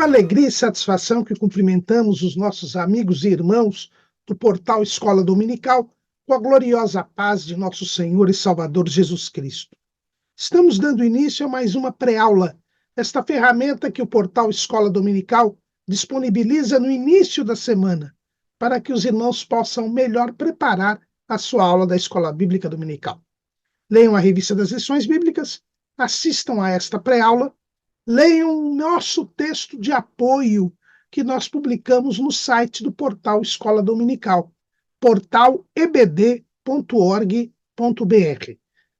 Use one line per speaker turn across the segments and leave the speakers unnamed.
alegria e satisfação que cumprimentamos os nossos amigos e irmãos do portal Escola Dominical com a gloriosa paz de nosso Senhor e Salvador Jesus Cristo. Estamos dando início a mais uma pré-aula, esta ferramenta que o portal Escola Dominical disponibiliza no início da semana, para que os irmãos possam melhor preparar a sua aula da Escola Bíblica Dominical. Leiam a revista das lições bíblicas, assistam a esta pré-aula, leiam o nosso texto de apoio que nós publicamos no site do portal Escola Dominical, portalebd.org.br.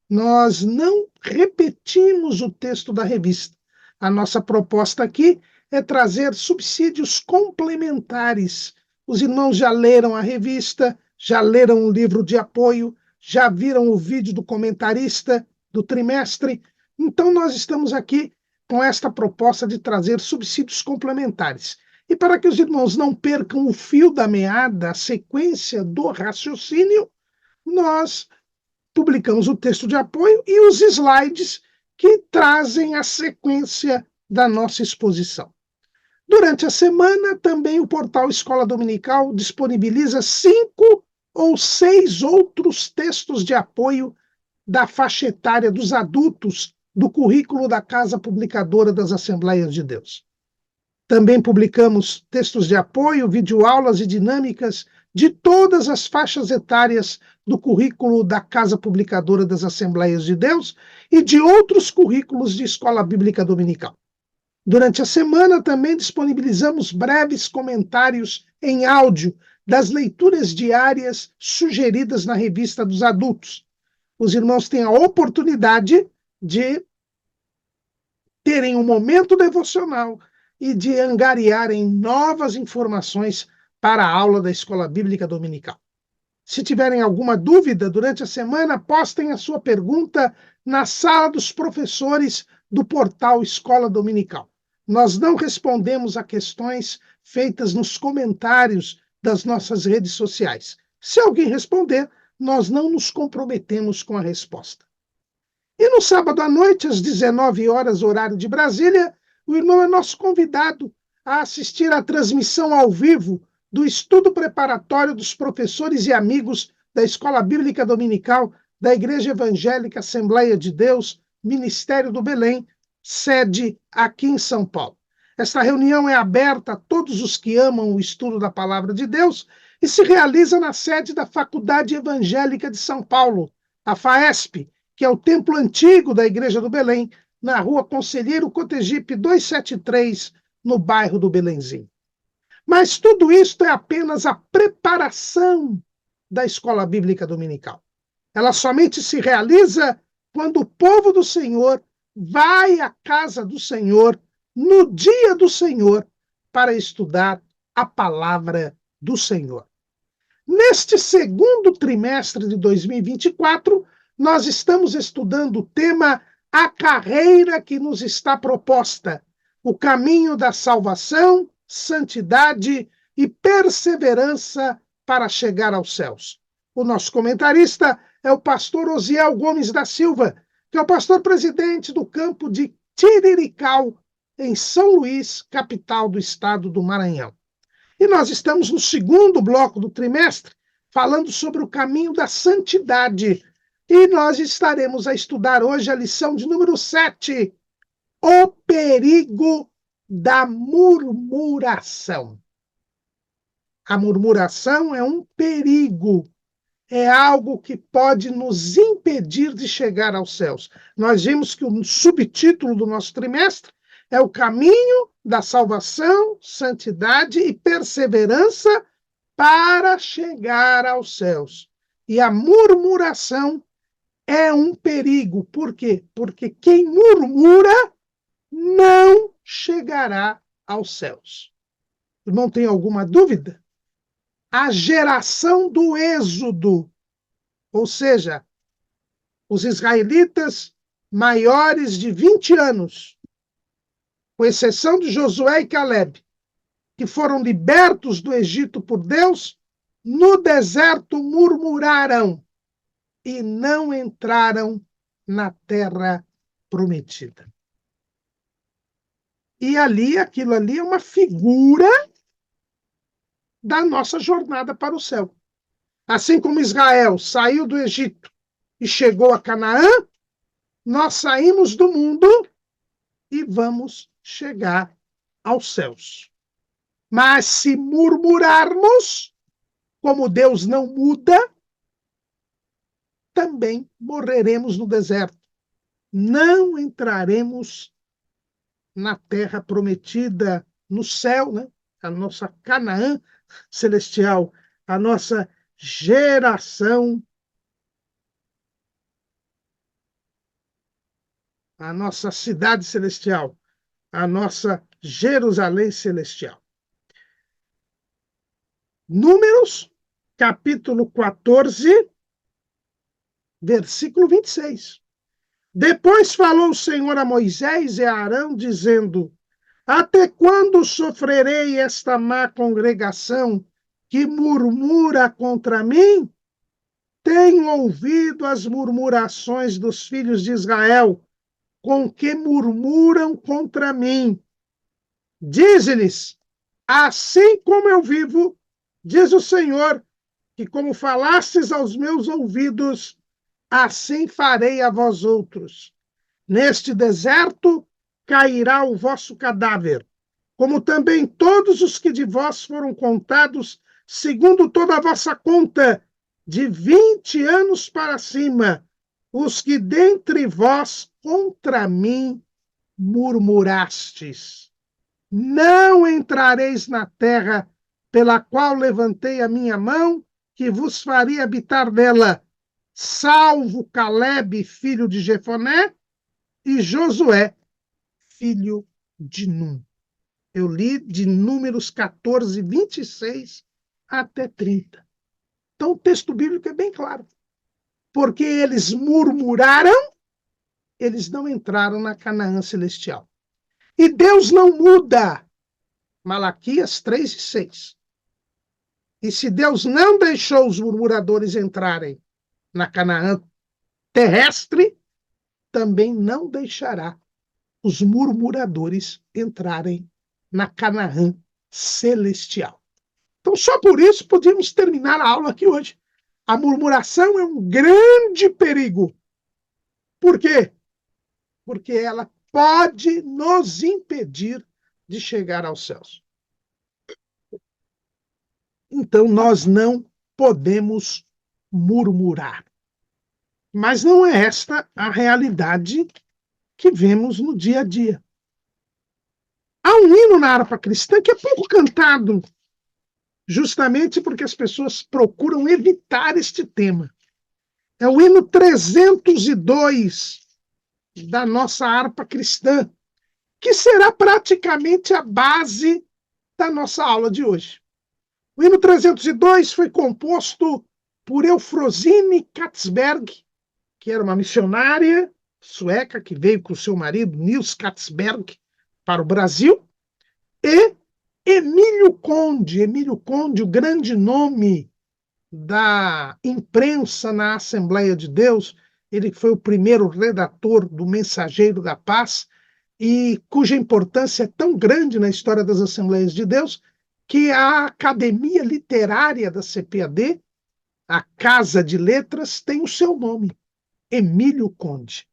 Nós não repetimos o texto da revista. A nossa proposta aqui é trazer subsídios complementares. Os irmãos já leram a revista, já leram o livro de apoio, já viram o vídeo do comentarista do trimestre. Então, nós estamos aqui com esta proposta de trazer subsídios complementares. E para que os irmãos não percam o fio da meada, a sequência do raciocínio, nós publicamos o texto de apoio e os slides que trazem a sequência da nossa exposição. Durante a semana, também o portal Escola Dominical disponibiliza 5 ou 6 outros textos de apoio da faixa etária dos adultos do currículo da Casa Publicadora das Assembleias de Deus. Também publicamos textos de apoio, videoaulas e dinâmicas de todas as faixas etárias do currículo da Casa Publicadora das Assembleias de Deus e de outros currículos de Escola Bíblica Dominical. Durante a semana, também disponibilizamos breves comentários em áudio das leituras diárias sugeridas na revista dos adultos. Os irmãos têm a oportunidade de terem um momento devocional e de angariarem novas informações para a aula da Escola Bíblica Dominical. Se tiverem alguma dúvida durante a semana, postem a sua pergunta na sala dos professores do portal Escola Dominical. Nós não respondemos a questões feitas nos comentários das nossas redes sociais. Se alguém responder, nós não nos comprometemos com a resposta. E no sábado à noite, às 19 horas, horário de Brasília, o irmão é nosso convidado a assistir à transmissão ao vivo do estudo preparatório dos professores e amigos da Escola Bíblica Dominical da Igreja Evangélica Assembleia de Deus, Ministério do Belém, sede aqui em São Paulo. Esta reunião é aberta a todos os que amam o estudo da Palavra de Deus e se realiza na sede da Faculdade Evangélica de São Paulo, a FAESP, que é o templo antigo da Igreja do Belém, na rua Conselheiro Cotegipe 273, no bairro do Belenzinho. Mas tudo isto é apenas a preparação da Escola Bíblica Dominical. Ela somente se realiza quando o povo do Senhor vai à casa do Senhor, no dia do Senhor, para estudar a palavra do Senhor. Neste segundo trimestre de 2024, nós estamos estudando o tema A Carreira que nos está proposta, o caminho da salvação, santidade e perseverança para chegar aos céus. O nosso comentarista é o pastor Osiel Gomes da Silva, que é o pastor presidente do campo de Tirirical, em São Luís, capital do estado do Maranhão. E nós estamos no segundo bloco do trimestre, falando sobre o caminho da santidade. E nós estaremos a estudar hoje a lição de número 7, o perigo da murmuração. A murmuração é um perigo, é algo que pode nos impedir de chegar aos céus. Nós vimos que o subtítulo do nosso trimestre é o caminho da salvação, santidade e perseverança para chegar aos céus. E a murmuração é um perigo. Por quê? Porque quem murmura não chegará aos céus. Irmão, tem alguma dúvida? A geração do Êxodo, ou seja, os israelitas maiores de 20 anos, com exceção de Josué e Caleb, que foram libertos do Egito por Deus, no deserto murmuraram e não entraram na terra prometida. E ali, aquilo ali é uma figura da nossa jornada para o céu. Assim como Israel saiu do Egito e chegou a Canaã, nós saímos do mundo e vamos chegar aos céus. Mas se murmurarmos, como Deus não muda, também morreremos no deserto. Não entraremos na terra prometida, no céu, né? A nossa Canaã celestial, a nossa geração, a nossa cidade celestial, a nossa Jerusalém celestial. Números, capítulo 14, versículo 26. Depois falou o Senhor a Moisés e a Arão, dizendo: até quando sofrerei esta má congregação que murmura contra mim? Tenho ouvido as murmurações dos filhos de Israel, com que murmuram contra mim. Dize-lhes: assim como eu vivo, diz o Senhor, que como falastes aos meus ouvidos, assim farei a vós outros. Neste deserto cairá o vosso cadáver, como também todos os que de vós foram contados, segundo toda a vossa conta, de 20 anos para cima, os que dentre vós contra mim murmurastes. Não entrareis na terra pela qual levantei a minha mão, que vos faria habitar nela, salvo Calebe, filho de Jefoné, e Josué, filho de Num. Eu li de Números 14, 26 até 30. Então o texto bíblico é bem claro. Porque eles murmuraram, eles não entraram na Canaã celestial. E Deus não muda. Malaquias 3 e 6. E se Deus não deixou os murmuradores entrarem na Canaã terrestre, também não deixará os murmuradores entrarem na Canaã celestial. Então, só por isso podíamos terminar a aula aqui hoje. A murmuração é um grande perigo. Por quê? Porque ela pode nos impedir de chegar aos céus. Então, nós não podemos murmurar. Mas não é esta a realidade que vemos no dia a dia. Há um hino na harpa cristã que é pouco cantado, justamente porque as pessoas procuram evitar este tema. É o hino 302 da nossa harpa cristã, que será praticamente a base da nossa aula de hoje. O hino 302 foi composto por Eufrosine Katzberg, que era uma missionária sueca que veio com seu marido, Nils Katzberg, para o Brasil, e Emílio Conde. Emílio Conde, o grande nome da imprensa na Assembleia de Deus, ele foi o primeiro redator do Mensageiro da Paz, e cuja importância é tão grande na história das Assembleias de Deus, que a Academia Literária da CPAD, a Casa de Letras, tem o seu nome, Emílio Conde.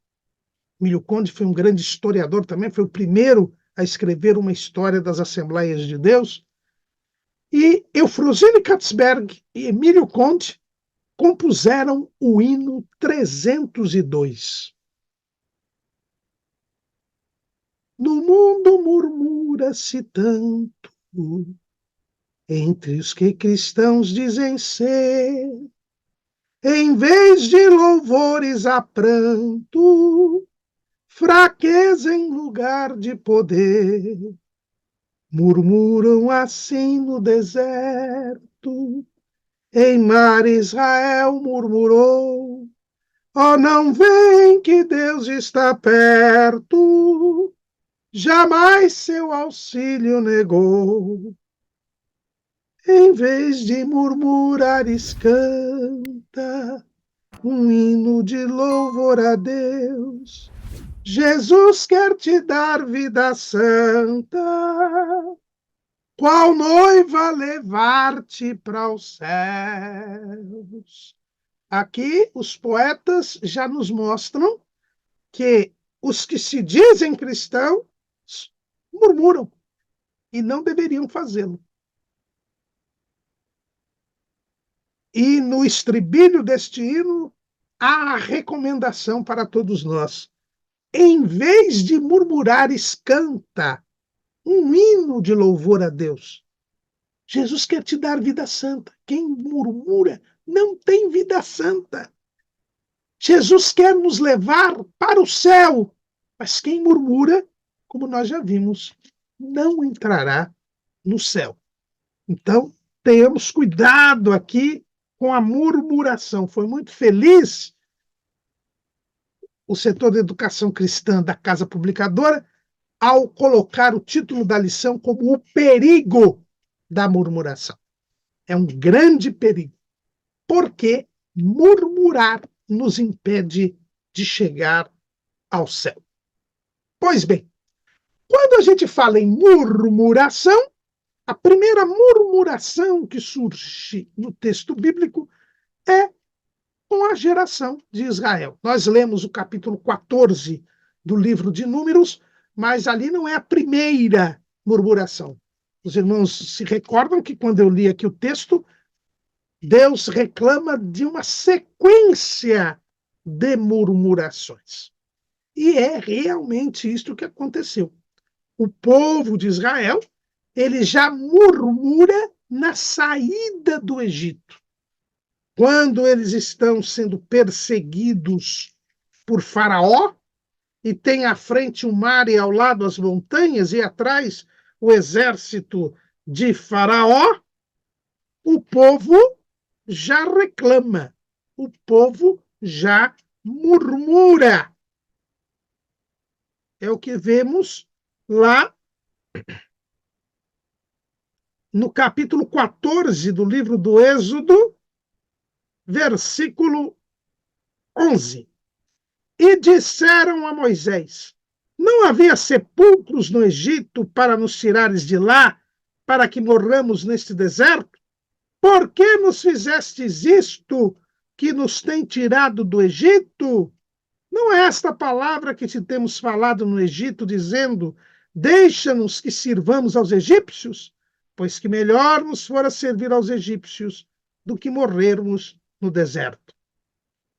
Emílio Conde foi um grande historiador também, foi o primeiro a escrever uma história das Assembleias de Deus. E Eufrosine Katzberg e Emílio Conde compuseram o hino 302. No mundo murmura-se tanto, entre os que cristãos dizem ser, em vez de louvores há pranto, fraqueza em lugar de poder. Murmuram assim no deserto, em mar Israel murmurou, oh, não vem que Deus está perto, jamais seu auxílio negou. Em vez de murmurares, canta um hino de louvor a Deus. Jesus quer te dar vida santa, qual noiva levar-te para os céus. Aqui os poetas já nos mostram que os que se dizem cristãos murmuram e não deveriam fazê-lo. E no estribilho deste hino há a recomendação para todos nós. Em vez de murmurares, canta um hino de louvor a Deus. Jesus quer te dar vida santa. Quem murmura não tem vida santa. Jesus quer nos levar para o céu, mas quem murmura, como nós já vimos, não entrará no céu. Então, tenhamos cuidado aqui com a murmuração. Foi muito feliz o setor de educação cristã da Casa Publicadora ao colocar o título da lição como o perigo da murmuração. É um grande perigo, porque murmurar nos impede de chegar ao céu. Pois bem, quando a gente fala em murmuração, a primeira murmuração que surge no texto bíblico é com a geração de Israel. Nós lemos o capítulo 14 do livro de Números, mas ali não é a primeira murmuração. Os irmãos se recordam que quando eu li aqui o texto, Deus reclama de uma sequência de murmurações. E é realmente isto que aconteceu. O povo de Israel, ele já murmura na saída do Egito. Quando eles estão sendo perseguidos por Faraó, e tem à frente o mar e ao lado as montanhas, e atrás o exército de Faraó, o povo já reclama, o povo já murmura. É o que vemos lá no capítulo 14 do livro do Êxodo, versículo 11. E disseram a Moisés: não havia sepulcros no Egito para nos tirares de lá, para que morramos neste deserto? Por que nos fizestes isto que nos tem tirado do Egito? Não é esta palavra que te temos falado no Egito, dizendo: deixa-nos que sirvamos aos egípcios? Pois que melhor nos fora servir aos egípcios do que morrermos no deserto.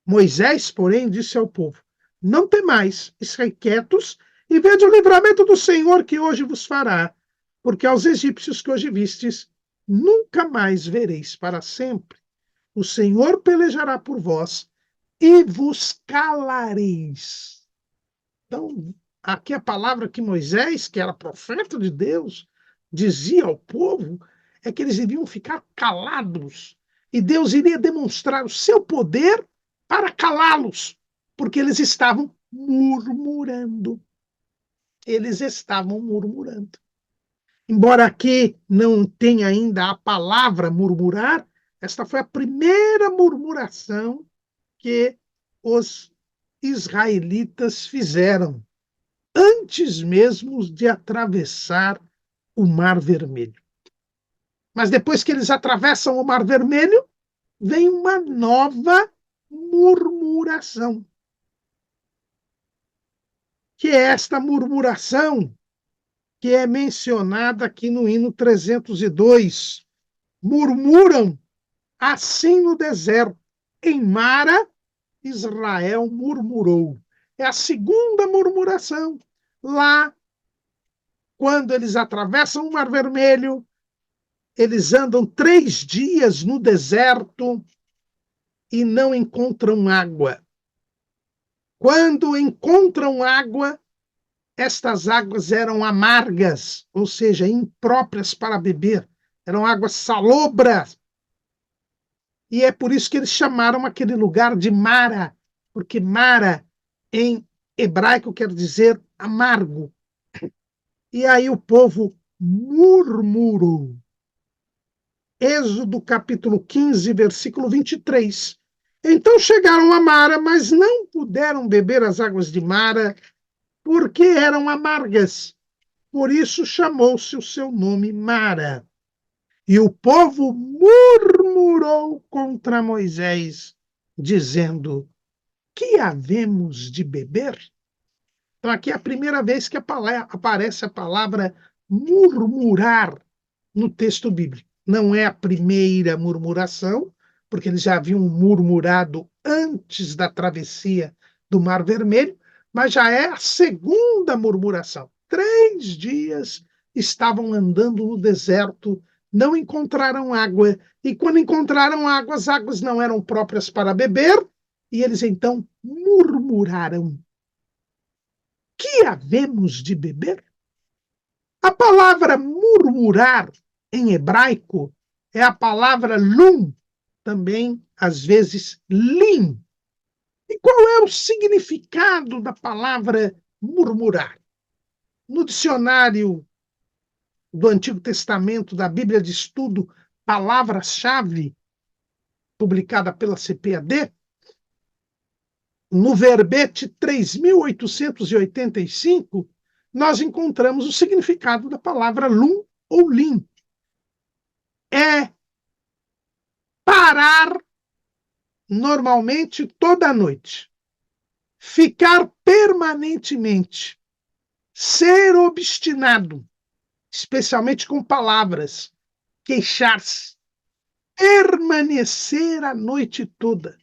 Moisés, porém, disse ao povo: não temais, estai quietos e vede o livramento do Senhor que hoje vos fará, porque aos egípcios que hoje vistes, nunca mais vereis para sempre. O Senhor pelejará por vós e vos calareis. Então, aqui a palavra que Moisés, que era profeta de Deus, dizia ao povo é que eles iriam ficar calados e Deus iria demonstrar o seu poder para calá-los, porque eles estavam murmurando. Eles estavam murmurando. Embora aqui não tenha ainda a palavra murmurar, esta foi a primeira murmuração que os israelitas fizeram, antes mesmo de atravessar o Mar Vermelho. Mas depois que eles atravessam o Mar Vermelho, vem uma nova murmuração, que é esta murmuração que é mencionada aqui no hino 302. Murmuram assim no deserto, em Mara, Israel murmurou. É a segunda murmuração. Lá, quando eles atravessam o Mar Vermelho, eles andam 3 dias no deserto e não encontram água. Quando encontram água, estas águas eram amargas, ou seja, impróprias para beber. Eram águas salobras. E é por isso que eles chamaram aquele lugar de Mara, porque Mara, em hebraico, quer dizer amargo. E aí o povo murmurou. Êxodo capítulo 15, versículo 23. Então chegaram a Mara, mas não puderam beber as águas de Mara, porque eram amargas. Por isso chamou-se o seu nome Mara. E o povo murmurou contra Moisés, dizendo: que havemos de beber? Então, aqui é a primeira vez que aparece a palavra murmurar no texto bíblico. Não é a primeira murmuração, porque eles já haviam murmurado antes da travessia do Mar Vermelho, mas já é a segunda murmuração. 3 dias estavam andando no deserto, não encontraram água, e quando encontraram água, as águas não eram próprias para beber, e eles então murmuraram: que havemos de beber? A palavra murmurar em hebraico é a palavra lum, também às vezes lim. E qual é o significado da palavra murmurar? No dicionário do Antigo Testamento, da Bíblia de Estudo, palavra-chave, publicada pela CPAD, no verbete 3885, nós encontramos o significado da palavra lum ou lim. É parar normalmente toda noite, ficar permanentemente, ser obstinado, especialmente com palavras, queixar-se, permanecer a noite toda,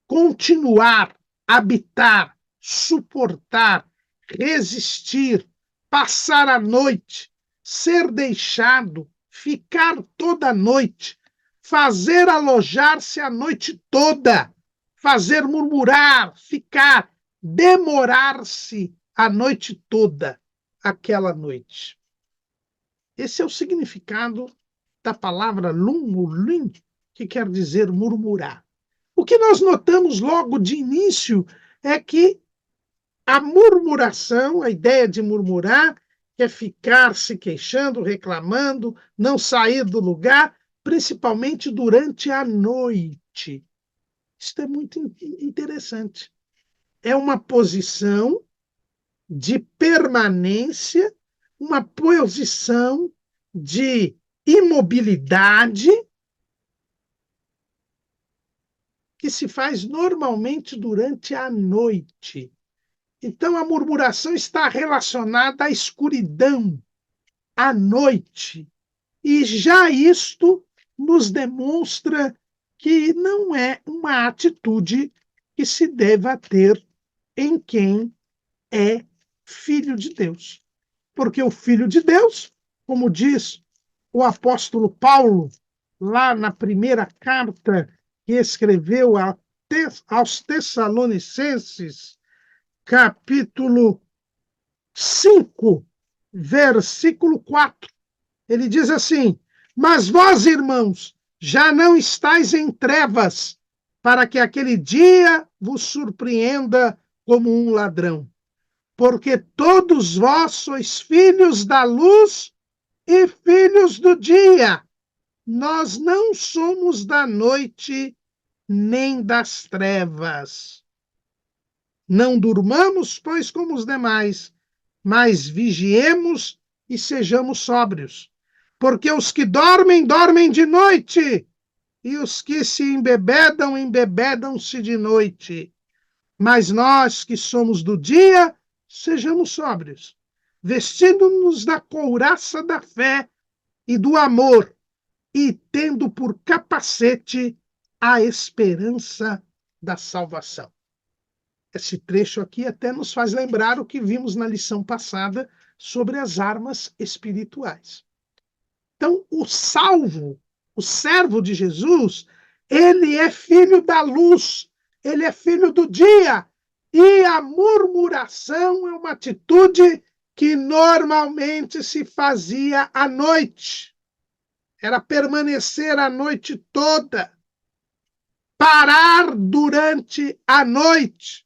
continuar, habitar, suportar, resistir, passar a noite, ser deixado, ficar toda a noite, fazer alojar-se a noite toda, fazer murmurar, ficar, demorar-se a noite toda, aquela noite. Esse é o significado da palavra lum, que quer dizer murmurar. O que nós notamos logo de início é que a murmuração, a ideia de murmurar, é ficar se queixando, reclamando, não sair do lugar, principalmente durante a noite. Isso é muito interessante. É uma posição de permanência, uma posição de imobilidade que se faz normalmente durante a noite. Então, a murmuração está relacionada à escuridão, à noite. E já isto nos demonstra que não é uma atitude que se deva ter em quem é filho de Deus. Porque o filho de Deus, como diz o apóstolo Paulo, lá na primeira carta que escreveu aos Tessalonicenses, capítulo 5, versículo 4. Ele diz assim: mas vós, irmãos, já não estáis em trevas, para que aquele dia vos surpreenda como um ladrão. Porque todos vós sois filhos da luz e filhos do dia. Nós não somos da noite nem das trevas. Não durmamos, pois, como os demais, mas vigiemos e sejamos sóbrios. Porque os que dormem, dormem de noite, e os que se embebedam, embebedam-se de noite. Mas nós que somos do dia, sejamos sóbrios, vestindo-nos da couraça da fé e do amor, e tendo por capacete a esperança da salvação. Esse trecho aqui até nos faz lembrar o que vimos na lição passada sobre as armas espirituais. Então, o salvo, o servo de Jesus, ele é filho da luz, ele é filho do dia. E a murmuração é uma atitude que normalmente se fazia à noite. Era permanecer a noite toda, parar durante a noite.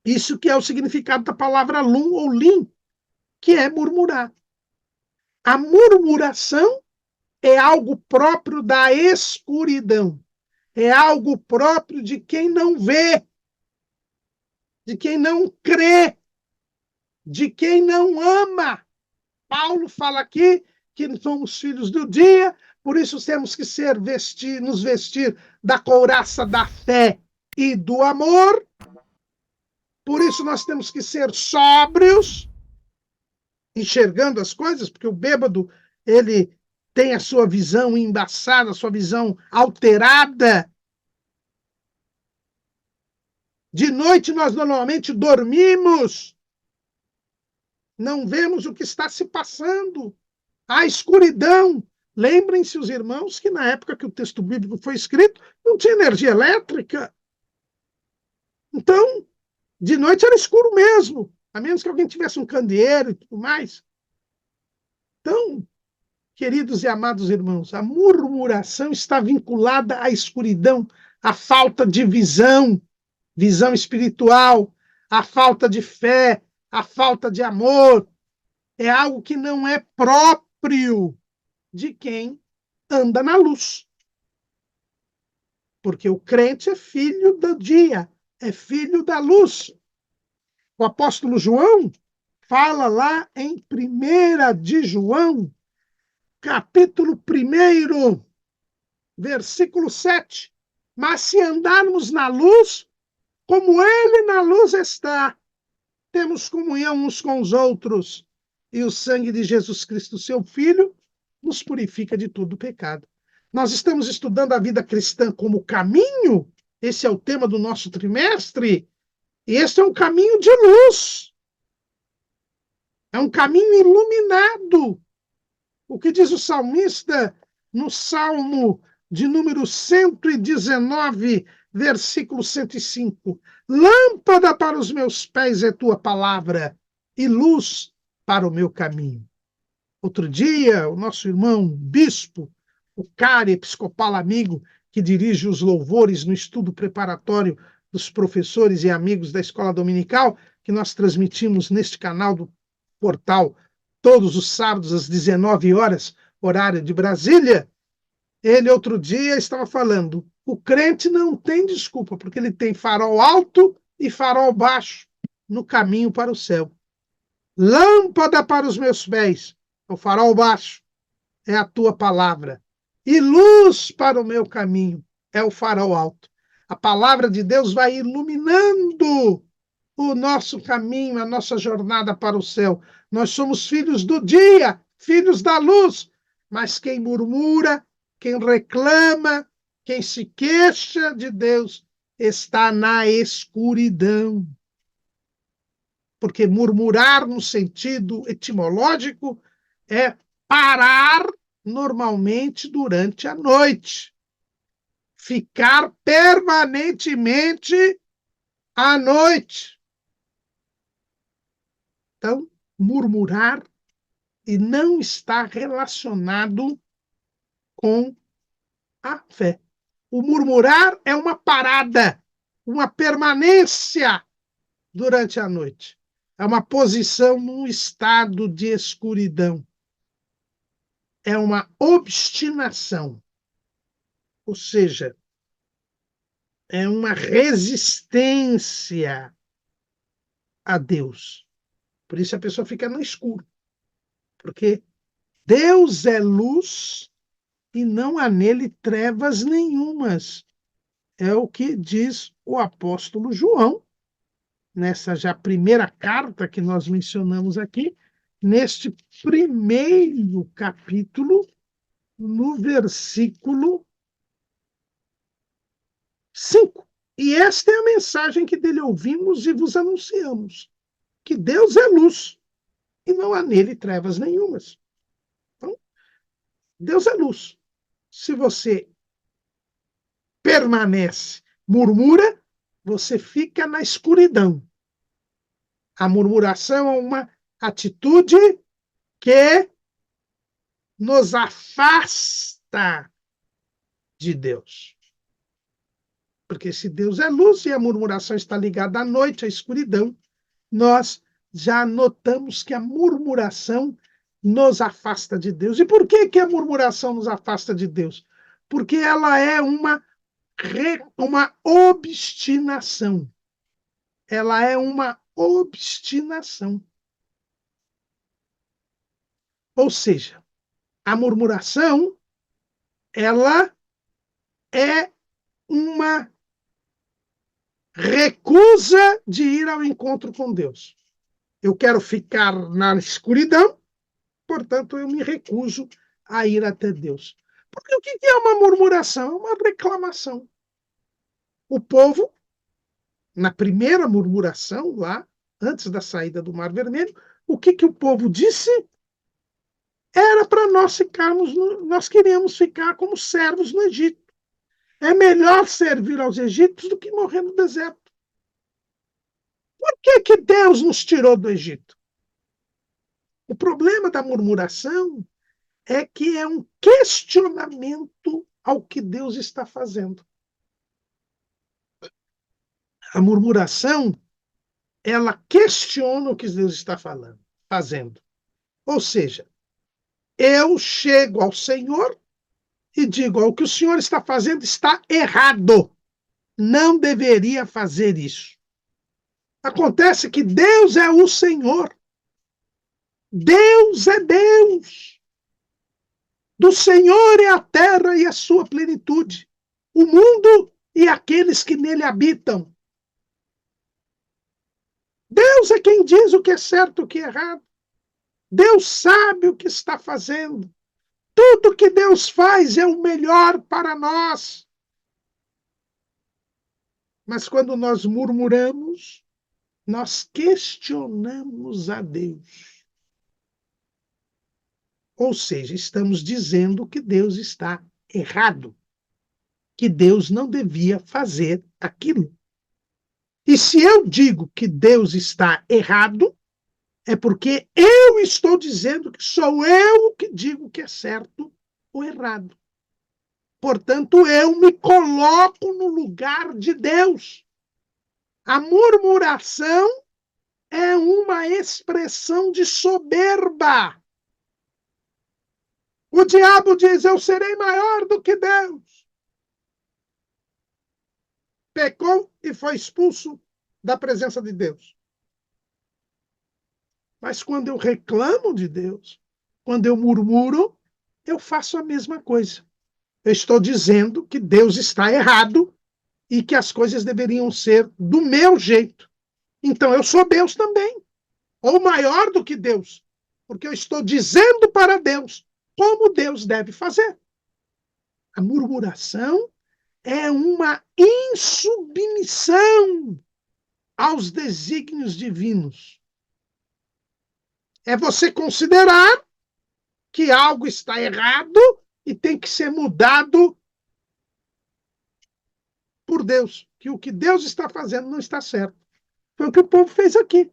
Isso que é o significado da palavra lum ou lim, que é murmurar. A murmuração é algo próprio da escuridão. É algo próprio de quem não vê, de quem não crê, de quem não ama. Paulo fala aqui que somos filhos do dia, por isso temos que nos vestir da couraça da fé e do amor. Por isso nós temos que ser sóbrios, enxergando as coisas, porque o bêbado, ele tem a sua visão embaçada, a sua visão alterada. De noite nós normalmente dormimos, não vemos o que está se passando. A escuridão. Lembrem-se, os irmãos, que na época que o texto bíblico foi escrito, não tinha energia elétrica. Então, de noite era escuro mesmo, a menos que alguém tivesse um candeeiro e tudo mais. Então, queridos e amados irmãos, a murmuração está vinculada à escuridão, à falta de visão, visão espiritual, à falta de fé, à falta de amor. É algo que não é próprio de quem anda na luz. Porque o crente é filho do dia, é filho da luz. O apóstolo João fala lá em 1 de João, capítulo 1, versículo 7. Mas se andarmos na luz, como ele na luz está, temos comunhão uns com os outros, e o sangue de Jesus Cristo, seu Filho, nos purifica de todo pecado. Nós estamos estudando a vida cristã como caminho, esse é o tema do nosso trimestre, e este é um caminho de luz, é um caminho iluminado. O que diz o salmista no Salmo de número 119, versículo 105. Lâmpada para os meus pés é tua palavra e luz para o meu caminho. Outro dia, o nosso irmão bispo, o cara episcopal amigo que dirige os louvores no estudo preparatório dos professores e amigos da escola dominical, que nós transmitimos neste canal do portal todos os sábados às 19 horas, horário de Brasília, ele outro dia estava falando, o crente não tem desculpa, porque ele tem farol alto e farol baixo no caminho para o céu. Lâmpada para os meus pés, o farol baixo, é a tua palavra. E luz para o meu caminho, é o farol alto. A palavra de Deus vai iluminando o nosso caminho, a nossa jornada para o céu. Nós somos filhos do dia, filhos da luz. Mas quem murmura, quem reclama, quem se queixa de Deus, está na escuridão. Porque murmurar, no sentido etimológico, é parar normalmente durante a noite. Ficar permanentemente à noite. Então, murmurar e não está relacionado com a fé. O murmurar é uma parada, uma permanência durante a noite. É uma posição num estado de escuridão. É uma obstinação. Ou seja, é uma resistência a Deus. Por isso a pessoa fica no escuro. Porque Deus é luz e não há nele trevas nenhumas. É o que diz o apóstolo João, nessa já primeira carta que nós mencionamos aqui, neste primeiro capítulo, no versículo 5. E esta é a mensagem que dele ouvimos e vos anunciamos, que Deus é luz e não há nele trevas nenhumas. Então, Deus é luz. Se você permanece, murmura, você fica na escuridão. A murmuração é uma atitude que nos afasta de Deus. Porque se Deus é luz e a murmuração está ligada à noite, à escuridão, nós já notamos que a murmuração nos afasta de Deus. E por que a murmuração nos afasta de Deus? Porque ela é uma obstinação. ela é uma obstinação. Ou seja, a murmuração, ela é uma recusa de ir ao encontro com Deus. Eu quero ficar na escuridão, portanto, eu me recuso a ir até Deus. Porque o que é uma murmuração? É uma reclamação. O povo, na primeira murmuração, lá, antes da saída do Mar Vermelho, o que o povo disse? Era para nós ficarmos, nós queríamos ficar como servos no Egito. É melhor servir aos egípcios do que morrer no deserto. Por que Deus nos tirou do Egito? O problema da murmuração é que é um questionamento ao que Deus está fazendo. A murmuração, ela questiona o que Deus está fazendo. Ou seja, eu chego ao Senhor e digo: o que o Senhor está fazendo está errado. Não deveria fazer isso. Acontece que Deus é o Senhor. Deus é Deus. Do Senhor é a terra e a sua plenitude, o mundo e aqueles que nele habitam. Deus é quem diz o que é certo e o que é errado. Deus sabe o que está fazendo. Tudo que Deus faz é o melhor para nós. Mas quando nós murmuramos, nós questionamos a Deus. Ou seja, estamos dizendo que Deus está errado, que Deus não devia fazer aquilo. E se eu digo que Deus está errado, é porque eu estou dizendo que sou eu que digo que é certo ou errado. Portanto, eu me coloco no lugar de Deus. A murmuração é uma expressão de soberba. O diabo diz: eu serei maior do que Deus. Pecou e foi expulso da presença de Deus. Mas quando eu reclamo de Deus, quando eu murmuro, eu faço a mesma coisa. Eu estou dizendo que Deus está errado e que as coisas deveriam ser do meu jeito. Então eu sou Deus também, ou maior do que Deus, porque eu estou dizendo para Deus como Deus deve fazer. A murmuração é uma insubmissão aos desígnios divinos. É você considerar que algo está errado e tem que ser mudado por Deus, que o que Deus está fazendo não está certo. Foi o que o povo fez aqui.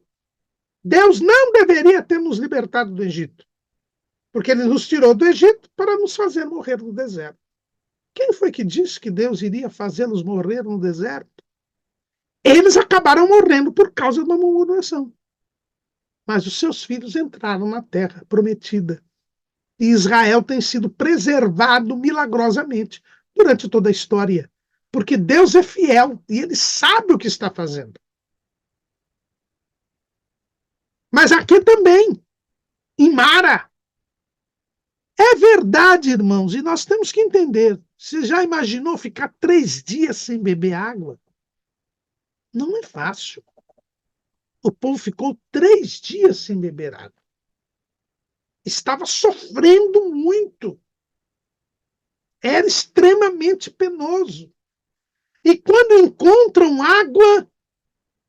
Deus não deveria ter nos libertado do Egito, porque ele nos tirou do Egito para nos fazer morrer no deserto. Quem foi que disse que Deus iria fazê-los morrer no deserto? Eles acabaram morrendo por causa da murmuração. Mas os seus filhos entraram na terra prometida. E Israel tem sido preservado milagrosamente durante toda a história. Porque Deus é fiel e ele sabe o que está fazendo. Mas aqui também, em Mara. É verdade, irmãos, e nós temos que entender. Você já imaginou ficar 3 dias sem beber água? Não é fácil. O povo ficou 3 dias sem beber água. Estava sofrendo muito. Era extremamente penoso. E quando encontram água,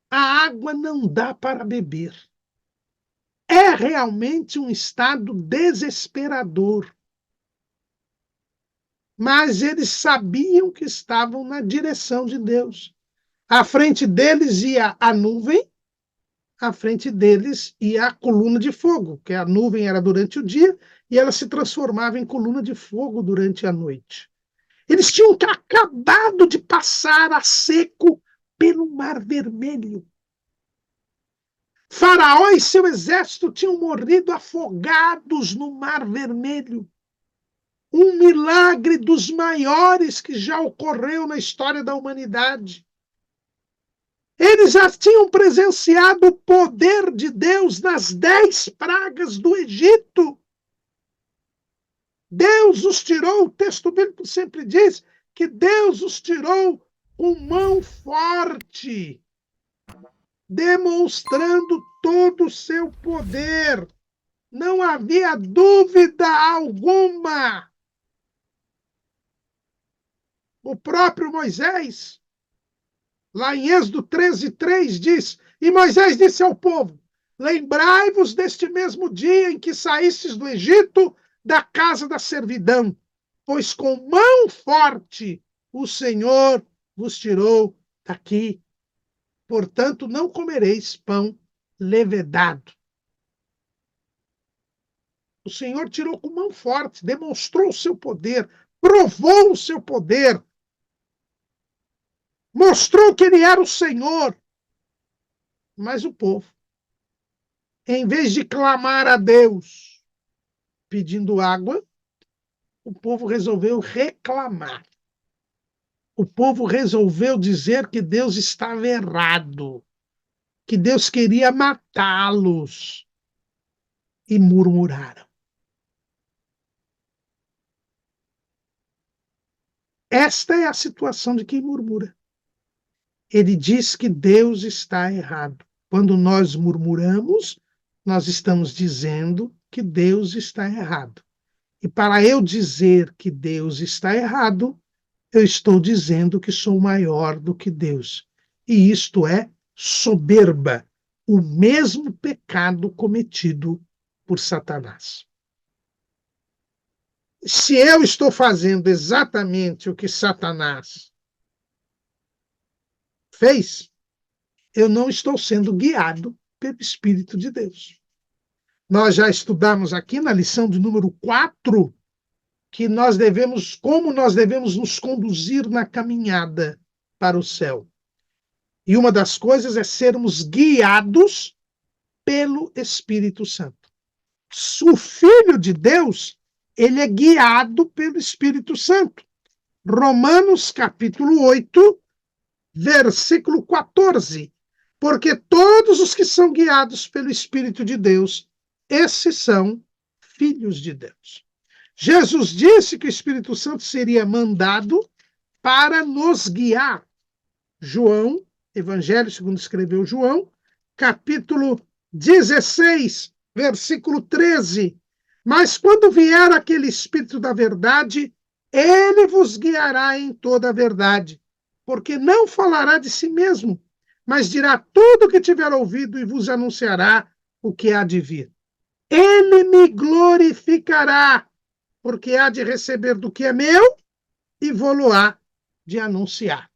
a água não dá para beber. É realmente um estado desesperador. Mas eles sabiam que estavam na direção de Deus. À frente deles ia a nuvem, à frente deles ia a coluna de fogo, que a nuvem era durante o dia e ela se transformava em coluna de fogo durante a noite. Eles tinham acabado de passar a seco pelo Mar Vermelho. Faraó e seu exército tinham morrido afogados no Mar Vermelho. Um milagre dos maiores que já ocorreu na história da humanidade. Eles já tinham presenciado o poder de Deus nas 10 pragas do Egito. Deus os tirou, o texto bíblico sempre diz que Deus os tirou com mão forte, demonstrando todo o seu poder. Não havia dúvida alguma. O próprio Moisés, lá em Êxodo 13:3, diz: E Moisés disse ao povo: Lembrai-vos deste mesmo dia em que saístes do Egito, da casa da servidão, pois com mão forte o Senhor vos tirou daqui. Portanto, não comereis pão levedado. O Senhor tirou com mão forte, demonstrou o seu poder, provou o seu poder, mostrou que ele era o Senhor. Mas o povo, em vez de clamar a Deus pedindo água, o povo resolveu reclamar. O povo resolveu dizer que Deus estava errado, que Deus queria matá-los, e murmuraram. Esta é a situação de quem murmura. Ele diz que Deus está errado. Quando nós murmuramos, nós estamos dizendo que Deus está errado. E para eu dizer que Deus está errado, eu estou dizendo que sou maior do que Deus. E isto é soberba, o mesmo pecado cometido por Satanás. Se eu estou fazendo exatamente o que Satanás fez, eu não estou sendo guiado pelo Espírito de Deus. Nós já estudamos aqui na lição de número 4 que como nós devemos nos conduzir na caminhada para o céu. E uma das coisas é sermos guiados pelo Espírito Santo. O Filho de Deus, ele é guiado pelo Espírito Santo. Romanos capítulo 8, versículo 14. Porque todos os que são guiados pelo Espírito de Deus, esses são filhos de Deus. Jesus disse que o Espírito Santo seria mandado para nos guiar. João, Evangelho segundo escreveu João, capítulo 16, versículo 13. Mas quando vier aquele Espírito da verdade, ele vos guiará em toda a verdade, porque não falará de si mesmo, mas dirá tudo o que tiver ouvido e vos anunciará o que há de vir. Ele me glorificará, porque há de receber do que é meu e vou-lo-á de anunciar.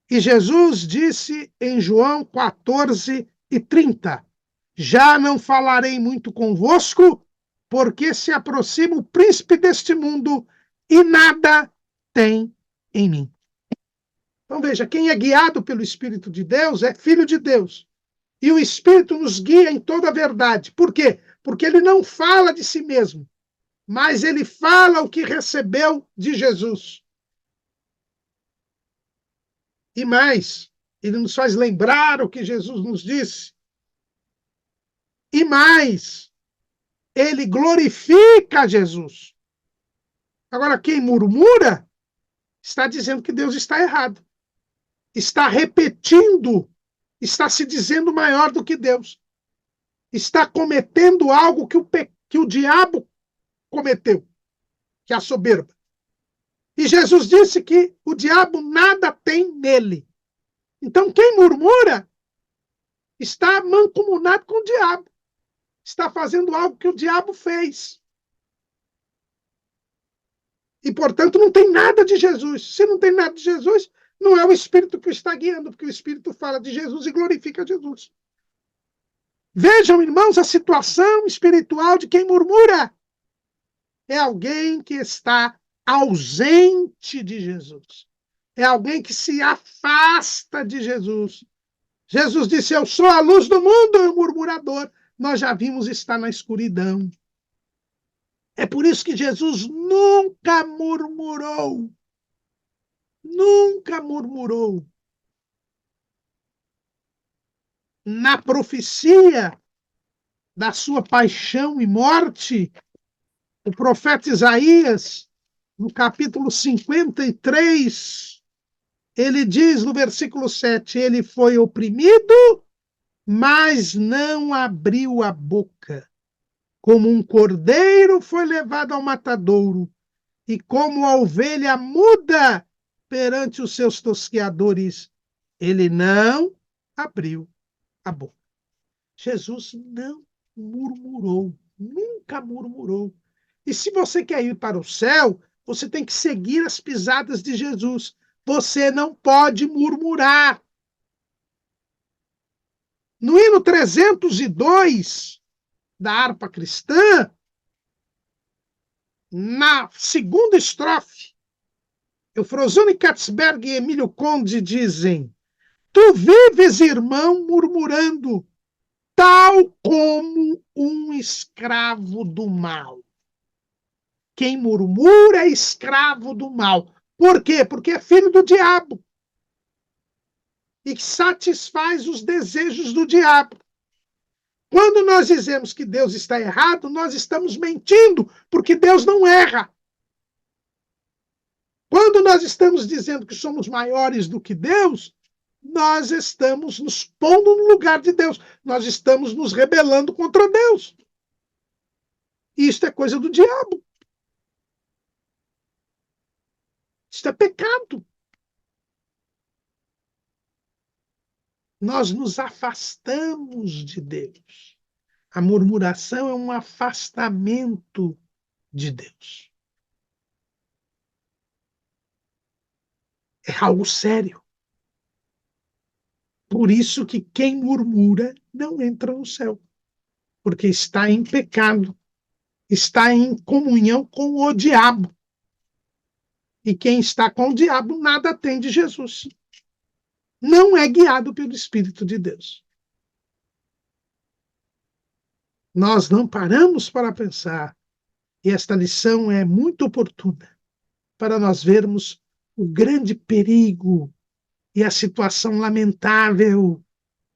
E Jesus disse em João 14:30, já não falarei muito convosco, porque se aproxima o príncipe deste mundo e nada tem em mim. Então veja, quem é guiado pelo Espírito de Deus é filho de Deus. E o Espírito nos guia em toda a verdade. Por quê? Porque ele não fala de si mesmo, mas ele fala o que recebeu de Jesus. E mais, ele nos faz lembrar o que Jesus nos disse. E mais, ele glorifica Jesus. Agora, quem murmura está dizendo que Deus está errado. Está repetindo, está se dizendo maior do que Deus. Está cometendo algo que o diabo cometeu, que é a soberba. E Jesus disse que o diabo nada tem nele. Então, quem murmura está mancomunado com o diabo. Está fazendo algo que o diabo fez. E, portanto, não tem nada de Jesus. Se não tem nada de Jesus, não é o Espírito que o está guiando, porque o Espírito fala de Jesus e glorifica Jesus. Vejam, irmãos, a situação espiritual de quem murmura. É alguém que está ausente de Jesus. É alguém que se afasta de Jesus. Jesus disse, eu sou a luz do mundo, e o murmurador, nós já vimos estar na escuridão. É por isso que Jesus nunca murmurou. Nunca murmurou. na profecia da sua paixão e morte, o profeta Isaías, no capítulo 53, ele diz no versículo 7, ele foi oprimido, mas não abriu a boca. Como um cordeiro foi levado ao matadouro, e como a ovelha muda perante os seus tosqueadores, ele não abriu a boca. Jesus não murmurou, nunca murmurou. E se você quer ir para o céu, você tem que seguir as pisadas de Jesus. Você não pode murmurar. No hino 302 da harpa cristã, na segunda estrofe, Eufrosine Katzberg e Emílio Conde dizem: Tu vives, irmão, murmurando, tal como um escravo do mal. Quem murmura é escravo do mal. Por quê? Porque é filho do diabo e satisfaz os desejos do diabo. Quando nós dizemos que Deus está errado, nós estamos mentindo, porque Deus não erra. Quando nós estamos dizendo que somos maiores do que Deus, nós estamos nos pondo no lugar de Deus. Nós estamos nos rebelando contra Deus. E isto é coisa do diabo. Isto é pecado. Nós nos afastamos de Deus. A murmuração é um afastamento de Deus. É algo sério. Por isso que quem murmura não entra no céu, porque está em pecado, está em comunhão com o diabo. E quem está com o diabo nada tem de Jesus. Não é guiado pelo Espírito de Deus. Nós não paramos para pensar, e esta lição é muito oportuna para nós vermos o grande perigo e a situação lamentável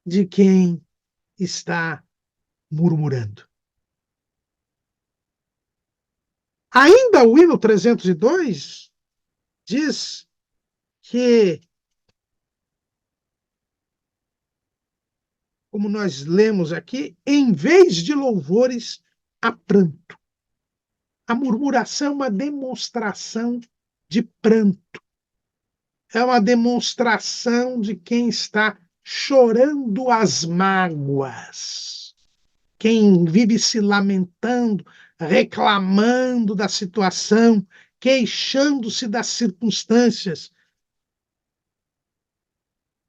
de quem está murmurando. Ainda o hino 302 diz que, como nós lemos aqui, em vez de louvores, há pranto. A murmuração é uma demonstração de pranto. É uma demonstração de quem está chorando as mágoas. Quem vive se lamentando, reclamando da situação, queixando-se das circunstâncias.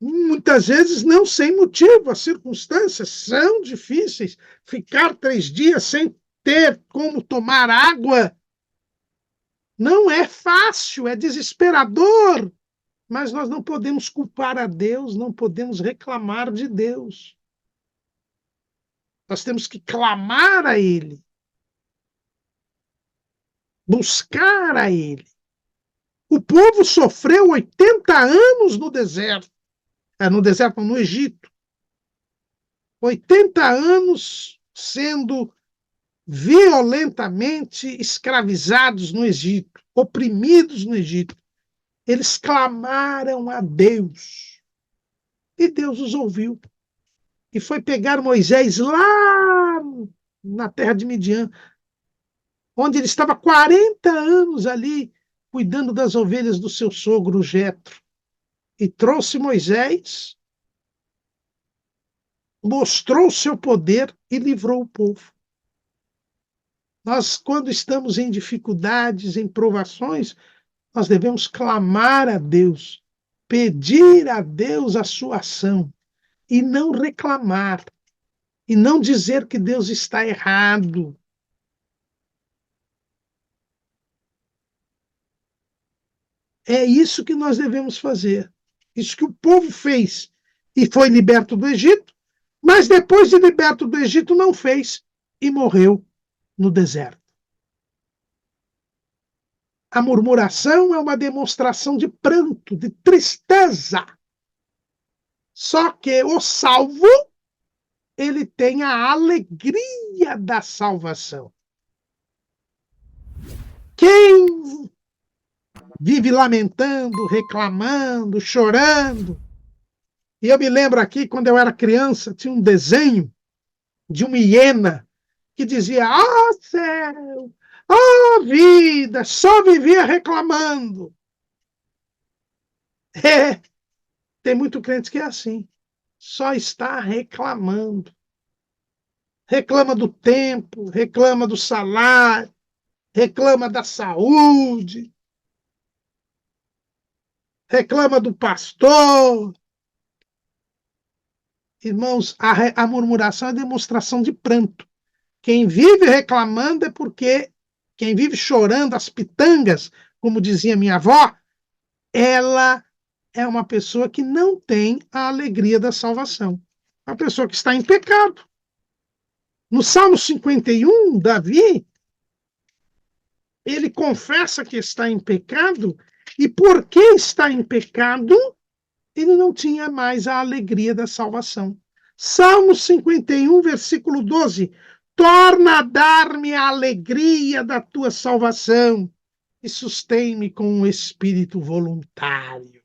Muitas vezes não sem motivo, as circunstâncias são difíceis. Ficar 3 dias sem ter como tomar água não é fácil, é desesperador. Mas nós não podemos culpar a Deus, não podemos reclamar de Deus. Nós temos que clamar a Ele, buscar a Ele. O povo sofreu 80 anos no deserto. No Egito. 80 anos sendo violentamente escravizados no Egito, oprimidos no Egito. Eles clamaram a Deus. E Deus os ouviu. E foi pegar Moisés lá na terra de Midian, onde ele estava 40 anos ali, cuidando das ovelhas do seu sogro Jetro. E trouxe Moisés, mostrou o seu poder e livrou o povo. Nós, quando estamos em dificuldades, em provações, nós devemos clamar a Deus, pedir a Deus a sua ação e não reclamar, e não dizer que Deus está errado. É isso que nós devemos fazer. Isso que o povo fez e foi liberto do Egito, mas depois de liberto do Egito não fez e morreu no deserto. A murmuração é uma demonstração de pranto, de tristeza. Só que o salvo ele tem a alegria da salvação. Quem vive lamentando, reclamando, chorando. E eu me lembro aqui, quando eu era criança, tinha um desenho de uma hiena que dizia: "Ah, céu! Ah, vida! Só vivia reclamando." É, tem muito crente que é assim. Só está reclamando. Reclama do tempo, reclama do salário, reclama da saúde, reclama do pastor. Irmãos, a murmuração é demonstração de pranto. Quem vive reclamando é porque quem vive chorando as pitangas, como dizia minha avó, ela é uma pessoa que não tem a alegria da salvação. Uma pessoa que está em pecado. No Salmo 51, Davi, ele confessa que está em pecado, e porque está em pecado, ele não tinha mais a alegria da salvação. Salmo 51, versículo 12: torna a dar-me a alegria da tua salvação e sustém-me com um espírito voluntário.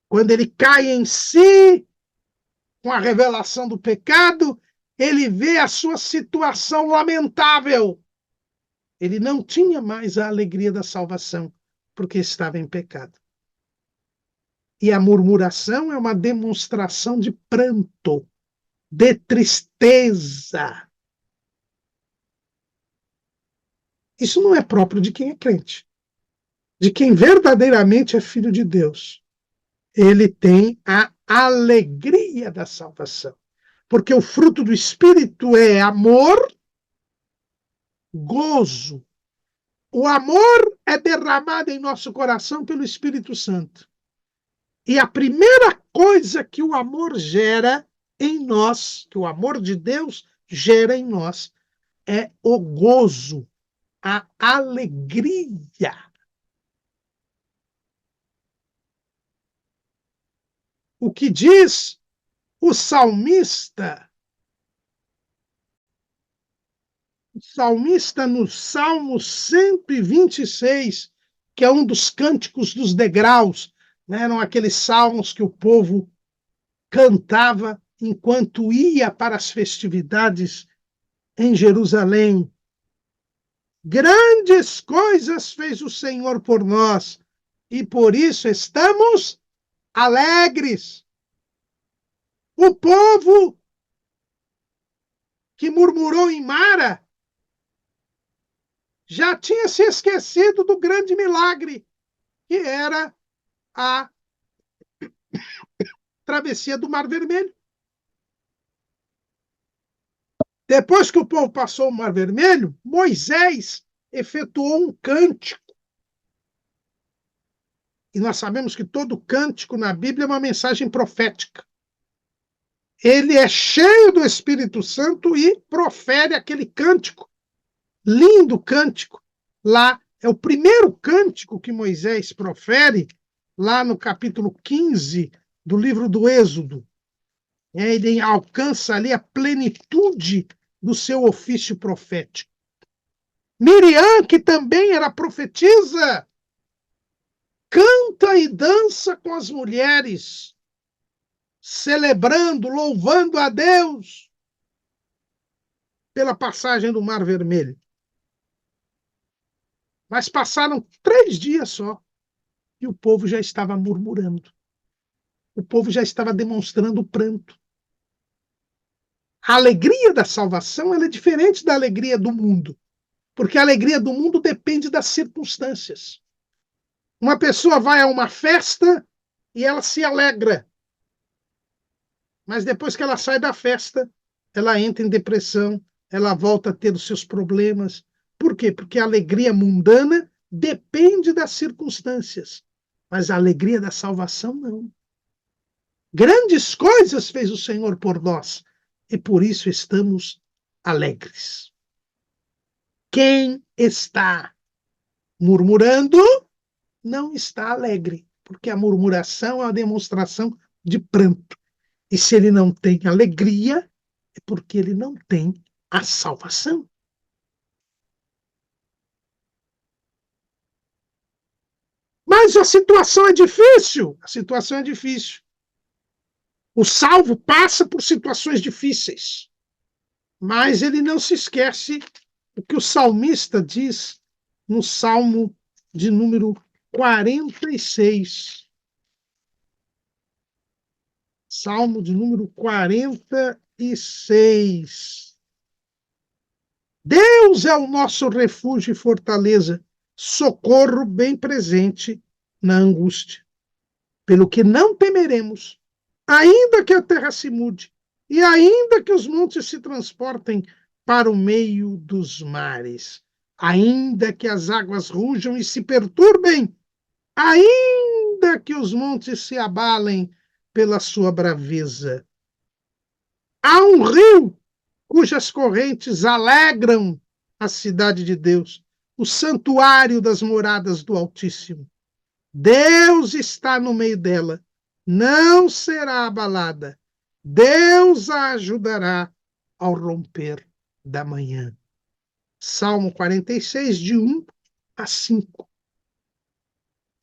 Quando ele cai em si, com a revelação do pecado, ele vê a sua situação lamentável. Ele não tinha mais a alegria da salvação, porque estava em pecado. E a murmuração é uma demonstração de pranto, de tristeza. Isso não é próprio de quem é crente. De quem verdadeiramente é filho de Deus. Ele tem a alegria da salvação. Porque o fruto do Espírito é amor, gozo. O amor é derramado em nosso coração pelo Espírito Santo. E a primeira coisa que o amor gera em nós, que o amor de Deus gera em nós, é o gozo, a alegria. O que diz o salmista? O salmista no Salmo 126, que é um dos cânticos dos degraus, né? Eram aqueles salmos que o povo cantava enquanto ia para as festividades em Jerusalém. Grandes coisas fez o Senhor por nós, e por isso estamos alegres. O povo que murmurou em Mara já tinha se esquecido do grande milagre, que era a travessia do Mar Vermelho. Depois que o povo passou o Mar Vermelho, Moisés efetuou um cântico. E nós sabemos que todo cântico na Bíblia é uma mensagem profética. Ele é cheio do Espírito Santo e profere aquele cântico, lindo cântico. Lá é o primeiro cântico que Moisés profere, lá no capítulo 15 do livro do Êxodo. Ele alcança ali a plenitude do seu ofício profético. Miriam, que também era profetisa, canta e dança com as mulheres, celebrando, louvando a Deus pela passagem do Mar Vermelho. Mas passaram 3 dias só e o povo já estava murmurando. O povo já estava demonstrando pranto. A alegria da salvação ela é diferente da alegria do mundo, porque a alegria do mundo depende das circunstâncias. Uma pessoa vai a uma festa e ela se alegra, mas depois que ela sai da festa, ela entra em depressão, ela volta a ter os seus problemas. Por quê? Porque a alegria mundana depende das circunstâncias, mas a alegria da salvação não. Grandes coisas fez o Senhor por nós, e por isso estamos alegres. Quem está murmurando não está alegre, porque a murmuração é uma demonstração de pranto. E se ele não tem alegria, é porque ele não tem a salvação. Mas a situação é difícil. A situação é difícil. O salvo passa por situações difíceis. Mas ele não se esquece do que o salmista diz no Salmo de número 46. Salmo de número 46. Deus é o nosso refúgio e fortaleza, socorro bem presente na angústia. Pelo que não temeremos, ainda que a terra se mude, e ainda que os montes se transportem para o meio dos mares, ainda que as águas rujam e se perturbem, ainda que os montes se abalem pela sua braveza. Há um rio cujas correntes alegram a cidade de Deus, o santuário das moradas do Altíssimo. Deus está no meio dela, não será abalada. Deus a ajudará ao romper da manhã. Salmo 46, de 1 a 5.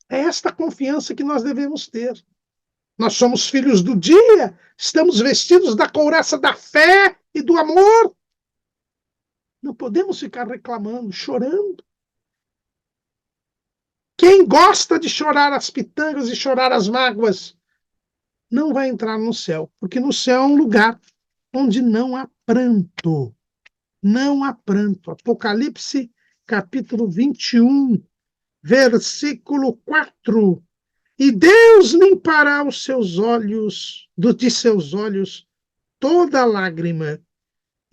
É esta confiança que nós devemos ter. Nós somos filhos do dia, estamos vestidos da couraça da fé e do amor. Não podemos ficar reclamando, chorando. Quem gosta de chorar as pitangas e chorar as mágoas não vai entrar no céu, porque no céu é um lugar onde não há pranto. Não há pranto. Apocalipse, capítulo 21, versículo 4. E Deus limpará os seus olhos, de seus olhos, toda lágrima,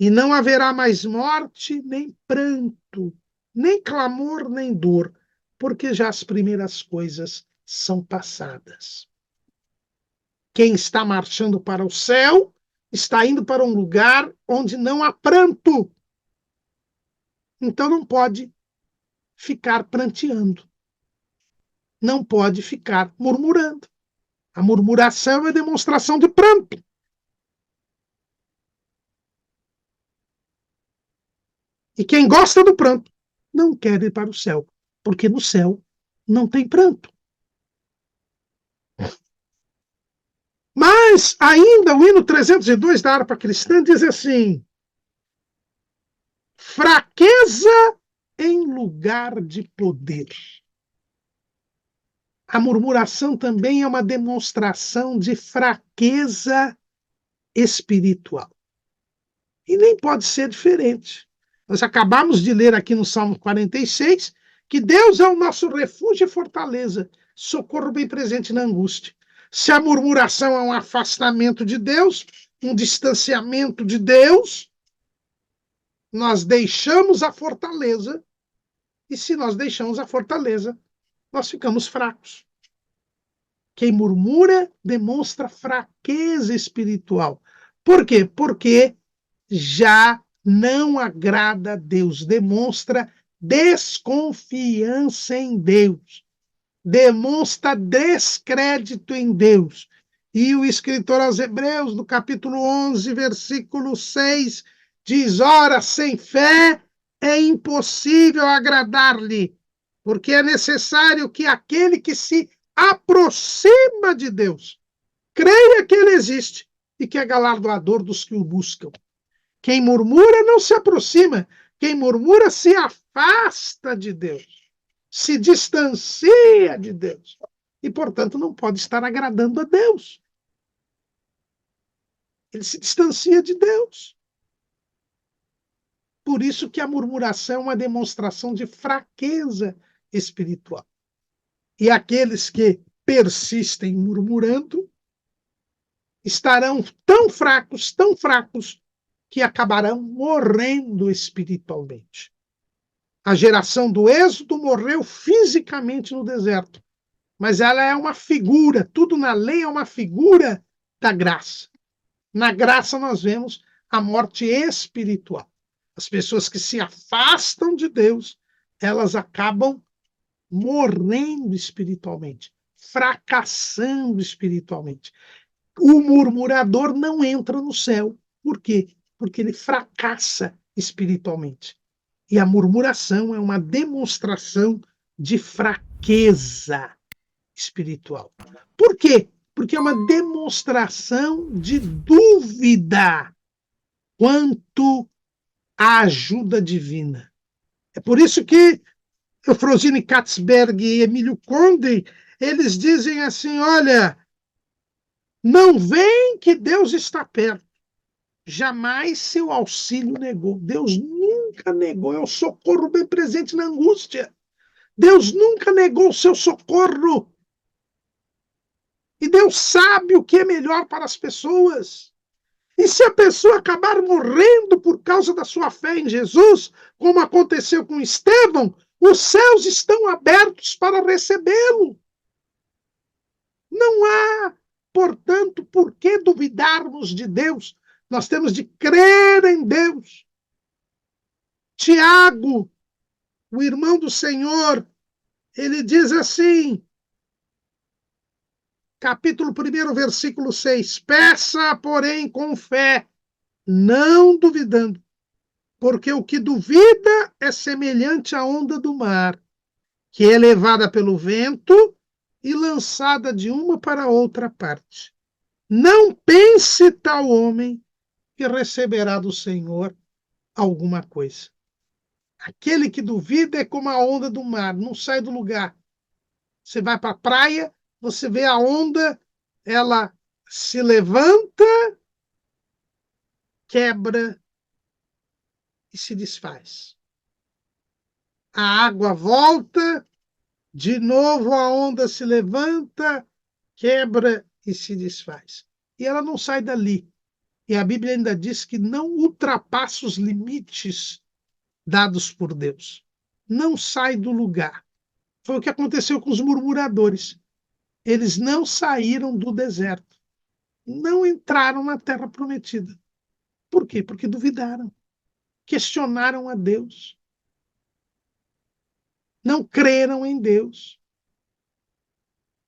e não haverá mais morte, nem pranto, nem clamor, nem dor, porque já as primeiras coisas são passadas. Quem está marchando para o céu está indo para um lugar onde não há pranto. Então não pode ficar pranteando. Não pode ficar murmurando. A murmuração é demonstração de pranto. E quem gosta do pranto não quer ir para o céu, porque no céu não tem pranto. Mas ainda o hino 302 da harpa cristã diz assim: fraqueza em lugar de poder. A murmuração também é uma demonstração de fraqueza espiritual. E nem pode ser diferente. Nós acabamos de ler aqui no Salmo 46 que Deus é o nosso refúgio e fortaleza, socorro bem presente na angústia. Se a murmuração é um afastamento de Deus, um distanciamento de Deus, nós deixamos a fortaleza, e se nós deixamos a fortaleza, nós ficamos fracos. Quem murmura demonstra fraqueza espiritual. Por quê? Porque já não agrada a Deus, demonstra desconfiança em Deus, demonstra descrédito em Deus. E o escritor aos Hebreus, no capítulo 11, versículo 6, diz: ora, sem fé é impossível agradar-lhe, porque é necessário que aquele que se aproxima de Deus creia que ele existe e que é galardoador dos que o buscam. Quem murmura não se aproxima, quem murmura se afasta de Deus, se distancia de Deus e, portanto, não pode estar agradando a Deus. Ele se distancia de Deus. Por isso que a murmuração é uma demonstração de fraqueza espiritual. E aqueles que persistem murmurando estarão tão fracos, que acabarão morrendo espiritualmente. A geração do Êxodo morreu fisicamente no deserto, mas ela é uma figura, tudo na lei é uma figura da graça. Na graça nós vemos a morte espiritual. As pessoas que se afastam de Deus, elas acabam morrendo espiritualmente, fracassando espiritualmente. O murmurador não entra no céu. Por quê? Porque ele fracassa espiritualmente. E a murmuração é uma demonstração de fraqueza espiritual. Por quê? Porque é uma demonstração de dúvida quanto à ajuda divina. É por isso que Eufrosine Katzberg e Emílio Conde, eles dizem assim, olha, não vem que Deus está perto. Jamais seu auxílio negou. Deus nunca negou. É o socorro bem presente na angústia. Deus nunca negou o seu socorro. E Deus sabe o que é melhor para as pessoas. E se a pessoa acabar morrendo por causa da sua fé em Jesus, como aconteceu com Estevão, os céus estão abertos para recebê-lo. Não há, portanto, por que duvidarmos de Deus. Nós temos de crer em Deus. Tiago, o irmão do Senhor, ele diz assim, capítulo 1, versículo 6, peça, porém, com fé, não duvidando, porque o que duvida é semelhante à onda do mar, que é levada pelo vento e lançada de uma para outra parte. Não pense tal homem que receberá do Senhor alguma coisa. Aquele que duvida é como a onda do mar, não sai do lugar. Você vai para a praia, você vê a onda, ela se levanta, quebra e se desfaz. A água volta, de novo a onda se levanta, quebra e se desfaz. E ela não sai dali. E a Bíblia ainda diz que não ultrapassa os limites dados por Deus. Não sai do lugar. Foi o que aconteceu com os murmuradores. Eles não saíram do deserto. Não entraram na terra prometida. Por quê? Porque duvidaram. Questionaram a Deus. Não creram em Deus.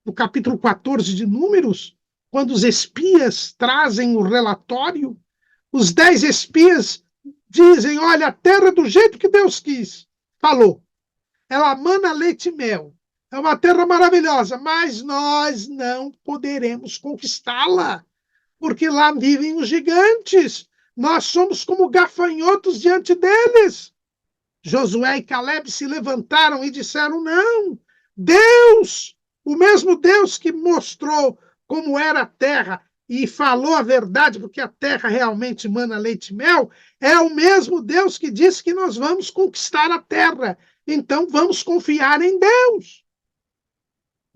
No capítulo 14 de Números, quando os espias trazem o relatório, os 10 espias dizem, olha, a terra é do jeito que Deus quis. Falou. Ela mana leite e mel. É uma terra maravilhosa, mas nós não poderemos conquistá-la, porque lá vivem os gigantes. Nós somos como gafanhotos diante deles. Josué e Caleb se levantaram e disseram, não, Deus, o mesmo Deus que mostrou como era a terra e falou a verdade, porque a terra realmente mana leite e mel, é o mesmo Deus que disse que nós vamos conquistar a terra. Então vamos confiar em Deus.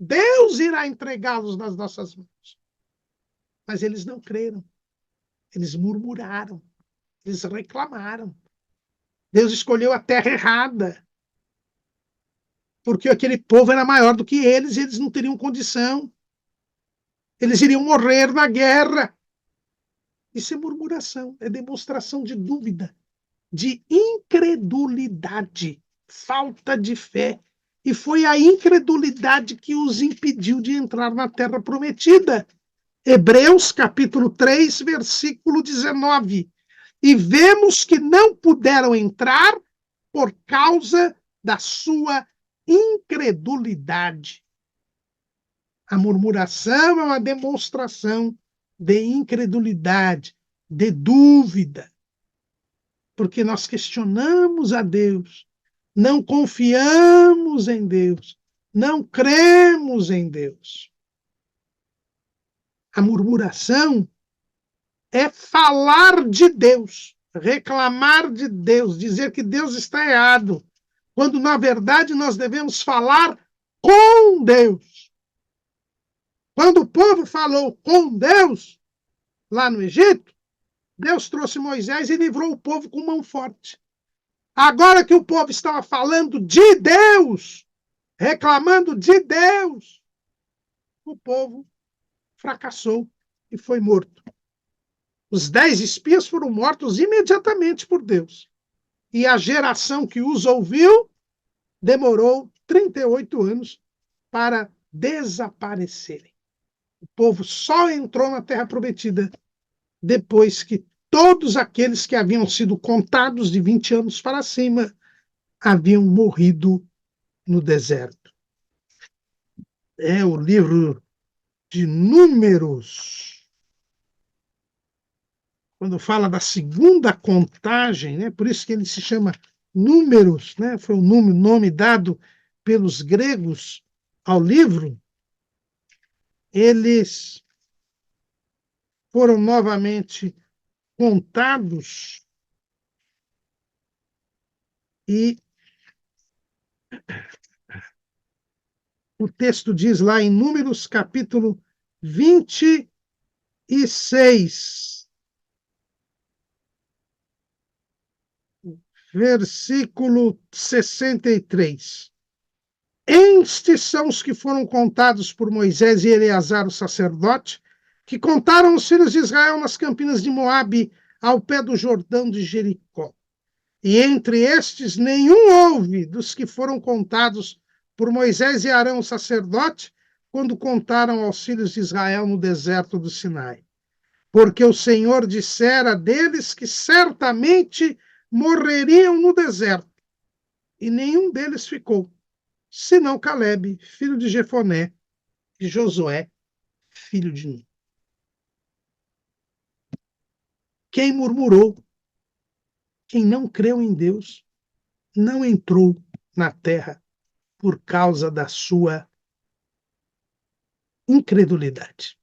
Deus irá entregá-los nas nossas mãos. Mas eles não creram. Eles murmuraram. Eles reclamaram. Deus escolheu a terra errada. Porque aquele povo era maior do que eles e eles não teriam condição. Eles iriam morrer na guerra. Isso é murmuração, é demonstração de dúvida, de incredulidade, falta de fé. E foi a incredulidade que os impediu de entrar na terra prometida. Hebreus, capítulo 3, versículo 19. E vemos que não puderam entrar por causa da sua incredulidade. A murmuração é uma demonstração de incredulidade, de dúvida, porque nós questionamos a Deus, não confiamos em Deus, não cremos em Deus. A murmuração é falar de Deus, reclamar de Deus, dizer que Deus está errado, quando na verdade nós devemos falar com Deus. Quando o povo falou com Deus, lá no Egito, Deus trouxe Moisés e livrou o povo com mão forte. Agora que o povo estava falando de Deus, reclamando de Deus, o povo fracassou e foi morto. Os 10 espias foram mortos imediatamente por Deus. E a geração que os ouviu demorou 38 anos para desaparecerem. povo só entrou na Terra Prometida depois que todos aqueles que haviam sido contados de 20 anos para cima haviam morrido no deserto. É o livro de Números, quando fala da segunda contagem, né? Por isso que ele se chama Números, né? Foi o nome dado pelos gregos ao livro. Eles foram novamente contados e o texto diz lá em Números capítulo 26, versículo 63. Estes são os que foram contados por Moisés e Eleazar, o sacerdote, que contaram os filhos de Israel nas campinas de Moabe, ao pé do Jordão de Jericó. E entre estes nenhum houve dos que foram contados por Moisés e Arão, o sacerdote, quando contaram aos filhos de Israel no deserto do Sinai. Porque o Senhor dissera deles que certamente morreriam no deserto, e nenhum deles ficou, senão Calebe, filho de Jefoné, e Josué, filho de Nun. Quem murmurou, quem não creu em Deus, não entrou na terra por causa da sua incredulidade.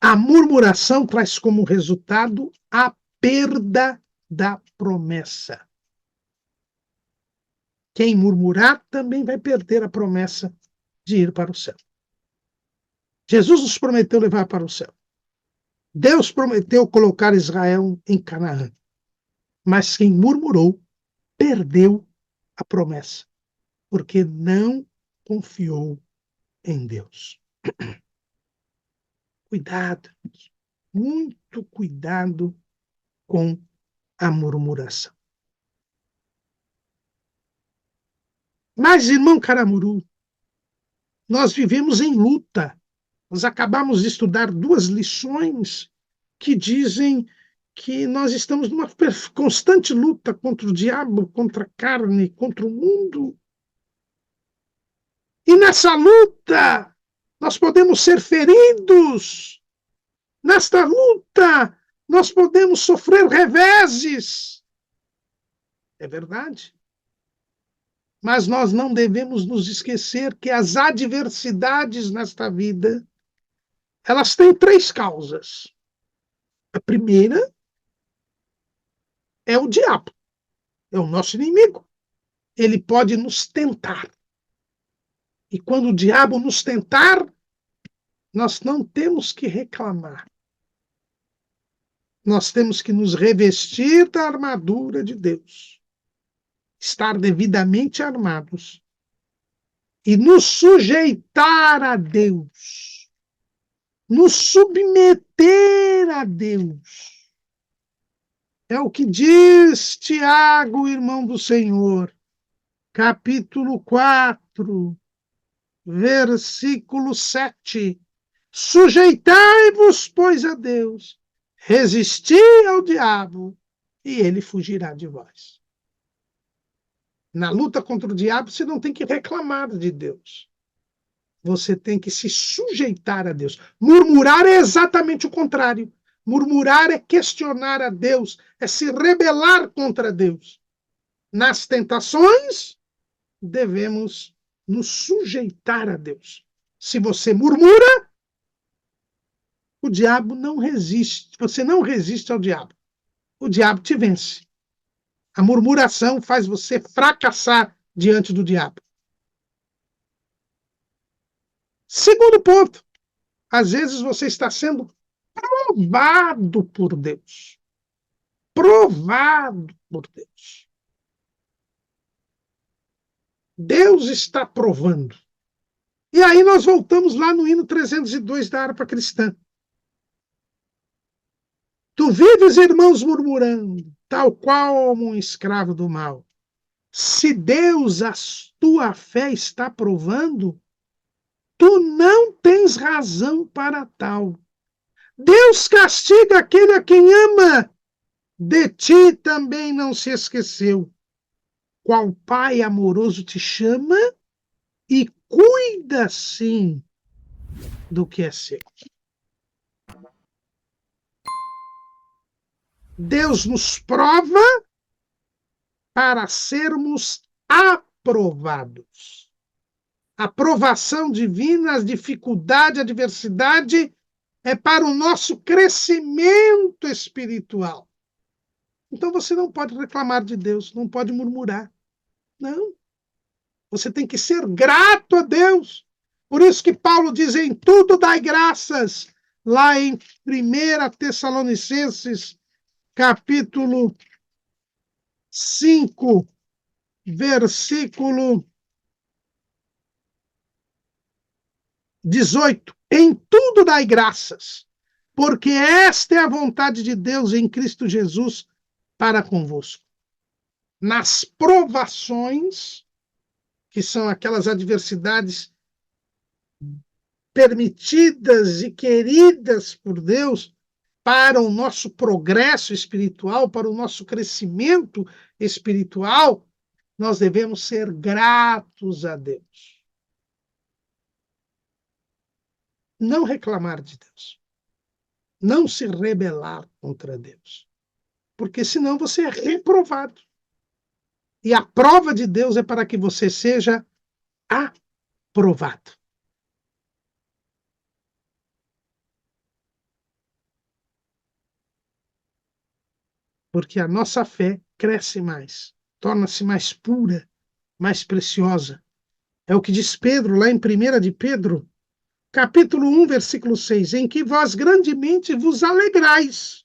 A murmuração traz como resultado a perda da promessa. Quem murmurar também vai perder a promessa de ir para o céu. Jesus nos prometeu levar para o céu. Deus prometeu colocar Israel em Canaã. Mas quem murmurou perdeu a promessa, porque não confiou em Deus. Cuidado, muito cuidado com a murmuração. Mas, irmão Caramuru, nós vivemos em luta. Nós acabamos de estudar 2 lições que dizem que nós estamos numa constante luta contra o diabo, contra a carne, contra o mundo. E nessa luta, nós podemos ser feridos. Nesta luta, nós podemos sofrer reveses. É verdade. Mas nós não devemos nos esquecer que as adversidades nesta vida, elas têm 3 causas. A primeira é o diabo, é o nosso inimigo. Ele pode nos tentar. E quando o diabo nos tentar, nós não temos que reclamar. Nós temos que nos revestir da armadura de Deus, estar devidamente armados e nos sujeitar a Deus, nos submeter a Deus. É o que diz Tiago, irmão do Senhor, capítulo 4, versículo 7. Sujeitai-vos, pois, a Deus, resisti ao diabo, e ele fugirá de vós. Na luta contra o diabo, você não tem que reclamar de Deus. Você tem que se sujeitar a Deus. Murmurar é exatamente o contrário. Murmurar é questionar a Deus, é se rebelar contra Deus. Nas tentações, devemos nos sujeitar a Deus. Se você murmura, o diabo não resiste. Você não resiste ao diabo. O diabo te vence. A murmuração faz você fracassar diante do diabo. Segundo ponto, às vezes você está sendo provado por Deus. Provado por Deus. Deus está provando. E aí nós voltamos lá no hino 302 da harpa cristã. Tu vives, irmãos, murmurando, tal qual um escravo do mal. Se Deus a tua fé está provando, tu não tens razão para tal. Deus castiga aquele a quem ama. De ti também não se esqueceu. Qual pai amoroso te chama e cuida, sim, do que é seu. Deus nos prova para sermos aprovados. A aprovação divina, as dificuldades, a adversidade é para o nosso crescimento espiritual. Então você não pode reclamar de Deus, não pode murmurar. Não. Você tem que ser grato a Deus. Por isso que Paulo diz: em tudo dai graças. Lá em 1 Tessalonicenses, capítulo 5, versículo 18. Em tudo dai graças, porque esta é a vontade de Deus em Cristo Jesus para convosco. Nas provações, que são aquelas adversidades permitidas e queridas por Deus para o nosso progresso espiritual, para o nosso crescimento espiritual, nós devemos ser gratos a Deus. Não reclamar de Deus. Não se rebelar contra Deus. Porque senão você é reprovado. E a prova de Deus é para que você seja aprovado. Porque a nossa fé cresce mais, torna-se mais pura, mais preciosa. É o que diz Pedro, lá em 1 de Pedro, capítulo 1, versículo 6, em que vós grandemente vos alegrais,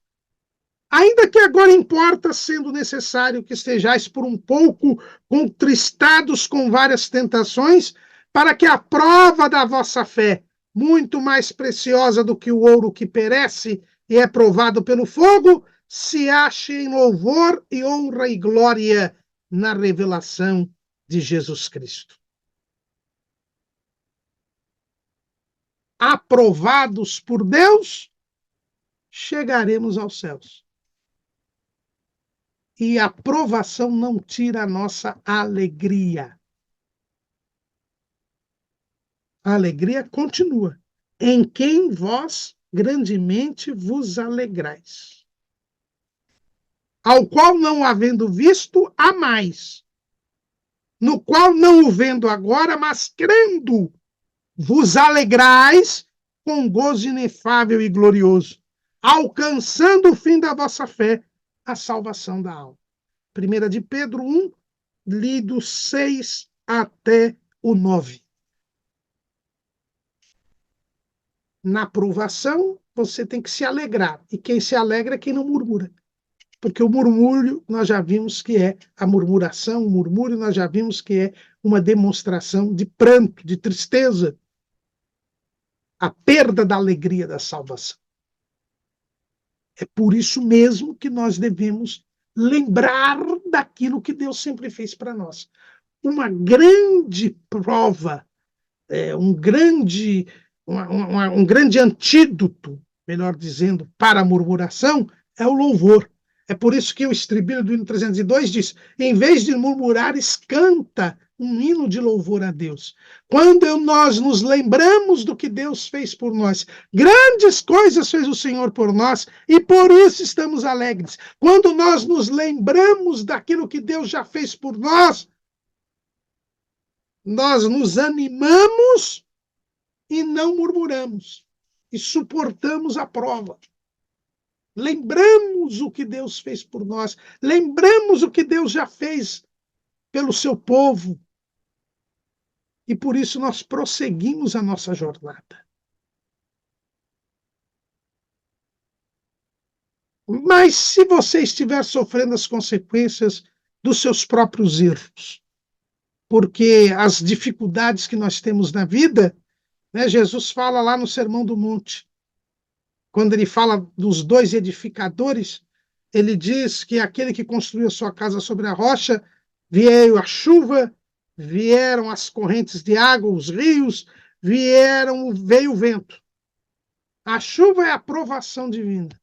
ainda que agora importa, sendo necessário que estejais por um pouco contristados com várias tentações, para que a prova da vossa fé, muito mais preciosa do que o ouro que perece e é provado pelo fogo, se ache em louvor e honra e glória na revelação de Jesus Cristo. Aprovados por Deus, chegaremos aos céus. E a aprovação não tira a nossa alegria. A alegria continua. Em quem vós grandemente vos alegrais. Ao qual não havendo visto, amais. No qual não o vendo agora, mas crendo, vos alegrais com gozo inefável e glorioso, alcançando o fim da vossa fé, a salvação da alma. 1 de Pedro 1, lido 6 até o 9. Na provação, você tem que se alegrar. E quem se alegra é quem não murmura. Porque o murmúrio, nós já vimos que é a murmuração, o murmúrio, nós já vimos que é uma demonstração de pranto, de tristeza. A perda da alegria da salvação. É por isso mesmo que nós devemos lembrar daquilo que Deus sempre fez para nós. Uma grande prova, um grande antídoto, melhor dizendo, para a murmuração, é o louvor. É por isso que o estribilho do hino 302 diz: em vez de murmurares, canta um hino de louvor a Deus. Quando nós nos lembramos do que Deus fez por nós, grandes coisas fez o Senhor por nós, e por isso estamos alegres. Quando nós nos lembramos daquilo que Deus já fez por nós, nós nos animamos e não murmuramos, e suportamos a prova. Lembramos o que Deus fez por nós, lembramos o que Deus já fez pelo seu povo, e por isso nós prosseguimos a nossa jornada. Mas se você estiver sofrendo as consequências dos seus próprios erros, porque as dificuldades que nós temos na vida, né, Jesus fala lá no Sermão do Monte, quando ele fala dos dois edificadores, ele diz que aquele que construiu a sua casa sobre a rocha, veio a chuva, vieram as correntes de água, os rios, veio o vento. A chuva é a provação divina.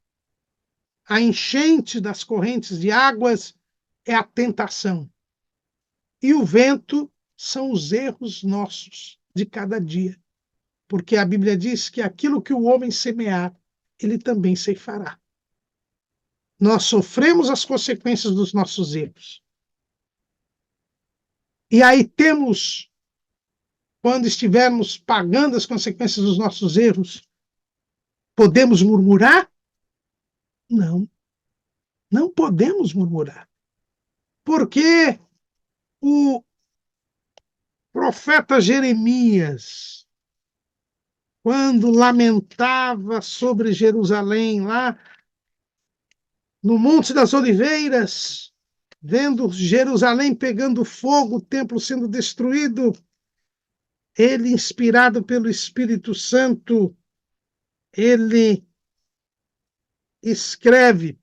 A enchente das correntes de águas é a tentação. E o vento são os erros nossos de cada dia. Porque a Bíblia diz que aquilo que o homem semear, ele também ceifará. Nós sofremos as consequências dos nossos erros. E aí temos, quando estivermos pagando as consequências dos nossos erros, podemos murmurar? Não, não podemos murmurar. Porque o profeta Jeremias, quando lamentava sobre Jerusalém, lá no Monte das Oliveiras, vendo Jerusalém pegando fogo, o templo sendo destruído, ele, inspirado pelo Espírito Santo, ele escreve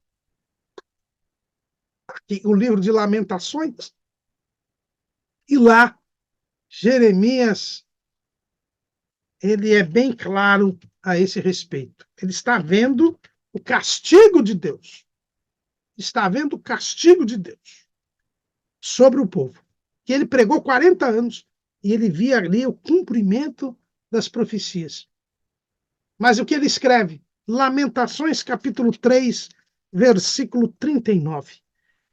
aqui o livro de Lamentações, e lá Jeremias, ele é bem claro a esse respeito. Ele está vendo o castigo de Deus. Está vendo o castigo de Deus sobre o povo. Que ele pregou 40 anos e ele via ali o cumprimento das profecias. Mas o que ele escreve? Lamentações, capítulo 3, versículo 39.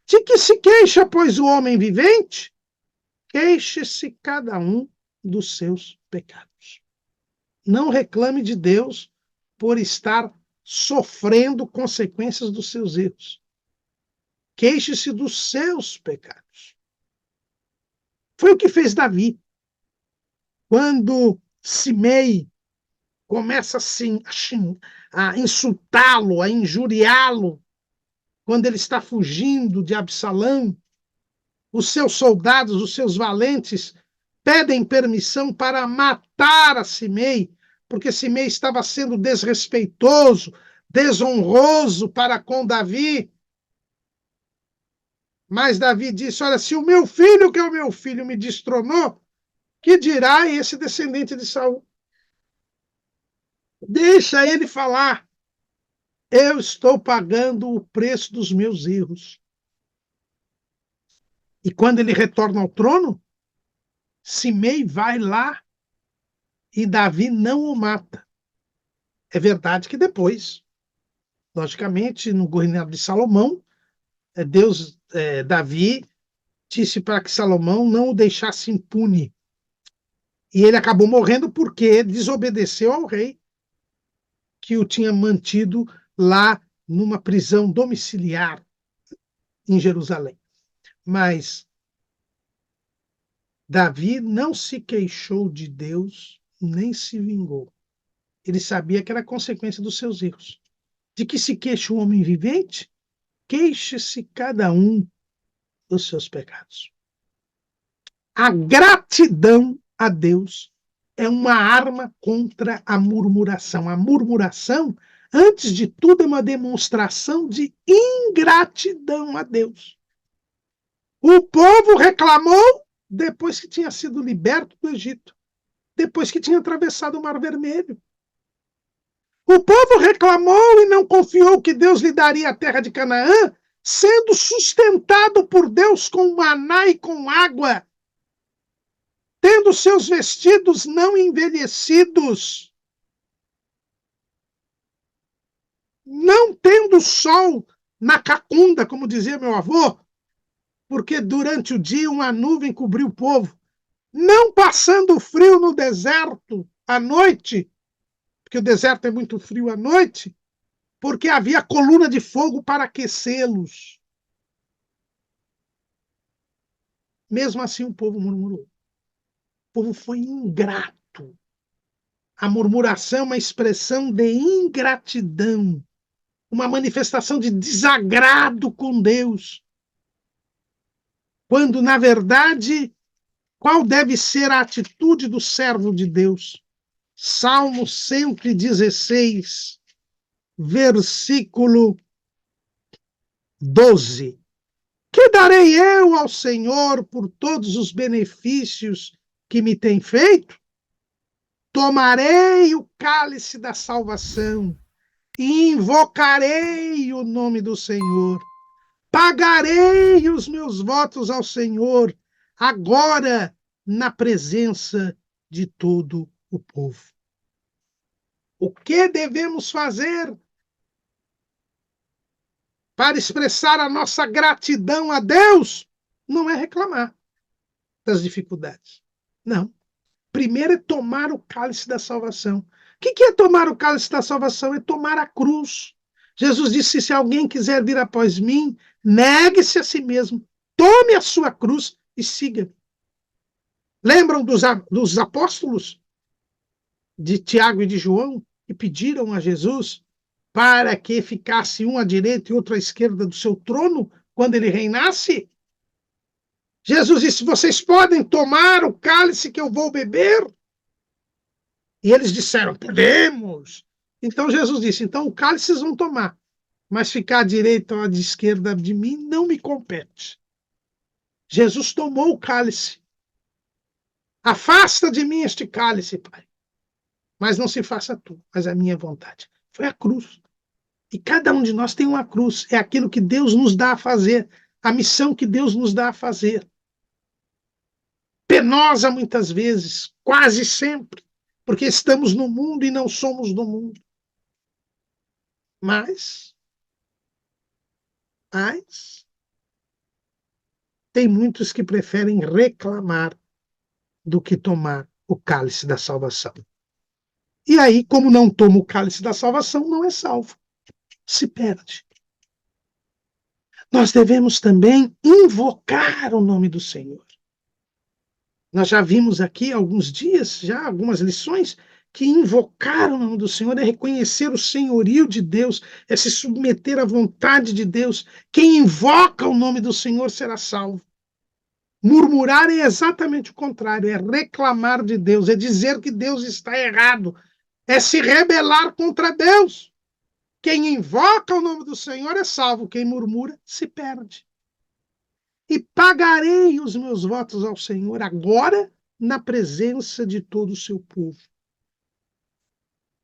De que se queixa, pois, o homem vivente? Queixe-se cada um dos seus pecados. Não reclame de Deus por estar sofrendo consequências dos seus erros. Queixe-se dos seus pecados. Foi o que fez Davi. Quando Simei começa assim, a insultá-lo, a injuriá-lo, quando ele está fugindo de Absalão, os seus soldados, os seus valentes, pedem permissão para matar a Simei, porque Simei estava sendo desrespeitoso, desonroso para com Davi. Mas Davi disse: olha, se o meu filho, que é o meu filho, me destronou, que dirá esse descendente de Saul? Deixa ele falar. Eu estou pagando o preço dos meus erros. E quando ele retorna ao trono, Simei vai lá e Davi não o mata. É verdade que depois, logicamente, no reinado de Salomão, Davi disse para que Salomão não o deixasse impune. E ele acabou morrendo porque desobedeceu ao rei, que o tinha mantido lá numa prisão domiciliar em Jerusalém. Mas Davi não se queixou de Deus, nem se vingou. Ele sabia que era consequência dos seus erros. De que se queixa o homem vivente? Queixe-se cada um dos seus pecados. A gratidão a Deus é uma arma contra a murmuração. A murmuração, antes de tudo, é uma demonstração de ingratidão a Deus. O povo reclamou depois que tinha sido liberto do Egito, depois que tinha atravessado o Mar Vermelho. O povo reclamou e não confiou que Deus lhe daria a terra de Canaã, sendo sustentado por Deus com maná e com água, tendo seus vestidos não envelhecidos, não tendo sol na cacunda, como dizia meu avô, porque durante o dia uma nuvem cobriu o povo, não passando frio no deserto à noite, porque o deserto é muito frio à noite, porque havia coluna de fogo para aquecê-los. Mesmo assim o povo murmurou. O povo foi ingrato. A murmuração é uma expressão de ingratidão, uma manifestação de desagrado com Deus. Quando, na verdade, qual deve ser a atitude do servo de Deus? Salmo 116, versículo 12. Que darei eu ao Senhor por todos os benefícios que me tem feito? tomarei o cálice da salvação e invocarei o nome do Senhor. Pagarei os meus votos ao Senhor, agora na presença de todo o povo. O que devemos fazer para expressar a nossa gratidão a Deus? Não é reclamar das dificuldades. Não. Primeiro é tomar o cálice da salvação. O que é tomar o cálice da salvação? É tomar a cruz. Jesus disse: se alguém quiser vir após mim, negue-se a si mesmo, tome a sua cruz e siga. Lembram dos apóstolos de Tiago e de João, que pediram a Jesus para que ficasse um à direita e outro à esquerda do seu trono quando ele reinasse? Jesus disse: vocês podem tomar o cálice que eu vou beber? E eles disseram: podemos. Então Jesus disse: então o cálice vocês vão tomar, mas ficar à direita ou à esquerda de mim não me compete. Jesus tomou o cálice. Afasta de mim este cálice, Pai. Mas não se faça tu, mas a minha vontade. Foi a cruz. E cada um de nós tem uma cruz. É aquilo que Deus nos dá a fazer, a missão que Deus nos dá a fazer. Penosa muitas vezes, quase sempre, porque estamos no mundo e não somos do mundo. Mas tem muitos que preferem reclamar do que tomar o cálice da salvação. E aí, como não toma o cálice da salvação, não é salvo. Se perde. Nós devemos também invocar o nome do Senhor. Nós já vimos aqui há alguns dias, já algumas lições, que invocar o nome do Senhor é reconhecer o senhorio de Deus, é se submeter à vontade de Deus. Quem invoca o nome do Senhor será salvo. Murmurar é exatamente o contrário, é reclamar de Deus, é dizer que Deus está errado, é se rebelar contra Deus. Quem invoca o nome do Senhor é salvo, quem murmura se perde. E pagarei os meus votos ao Senhor agora na presença de todo o seu povo.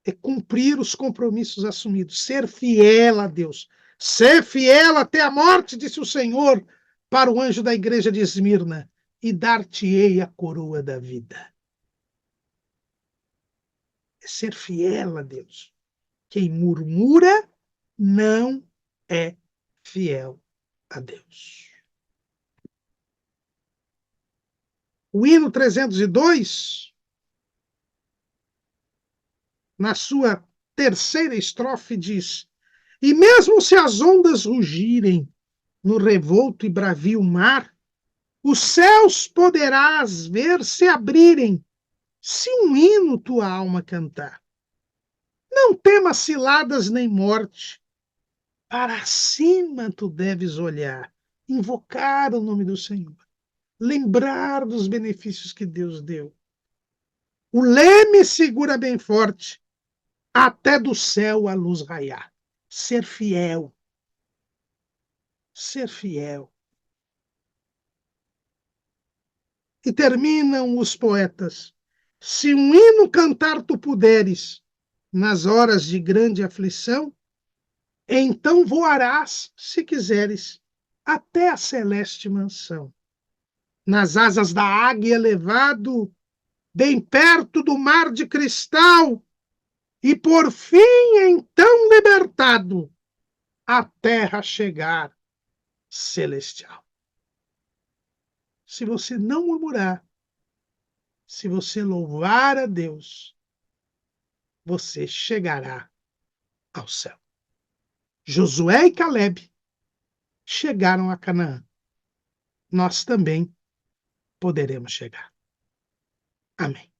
É cumprir os compromissos assumidos, ser fiel a Deus. Ser fiel até a morte, disse o Senhor para o anjo da igreja de Esmirna, e dar-te-ei a coroa da vida. É ser fiel a Deus. Quem murmura não é fiel a Deus. O hino 302, na sua terceira estrofe, diz: e mesmo se as ondas rugirem no revolto e bravio mar, os céus poderás ver se abrirem, se um hino tua alma cantar. Não temas ciladas nem morte, para cima tu deves olhar, invocar o nome do Senhor, lembrar dos benefícios que Deus deu. O leme segura bem forte, até do céu a luz raiar. Ser fiel. Ser fiel. E terminam os poetas: se um hino cantar tu puderes, nas horas de grande aflição, então voarás, se quiseres, até a celeste mansão. Nas asas da águia elevado, bem perto do mar de cristal, e por fim, então libertado, à terra chegar celestial. Se você não murmurar, se você louvar a Deus, você chegará ao céu. Josué e Caleb chegaram a Canaã. Nós também poderemos chegar. Amém.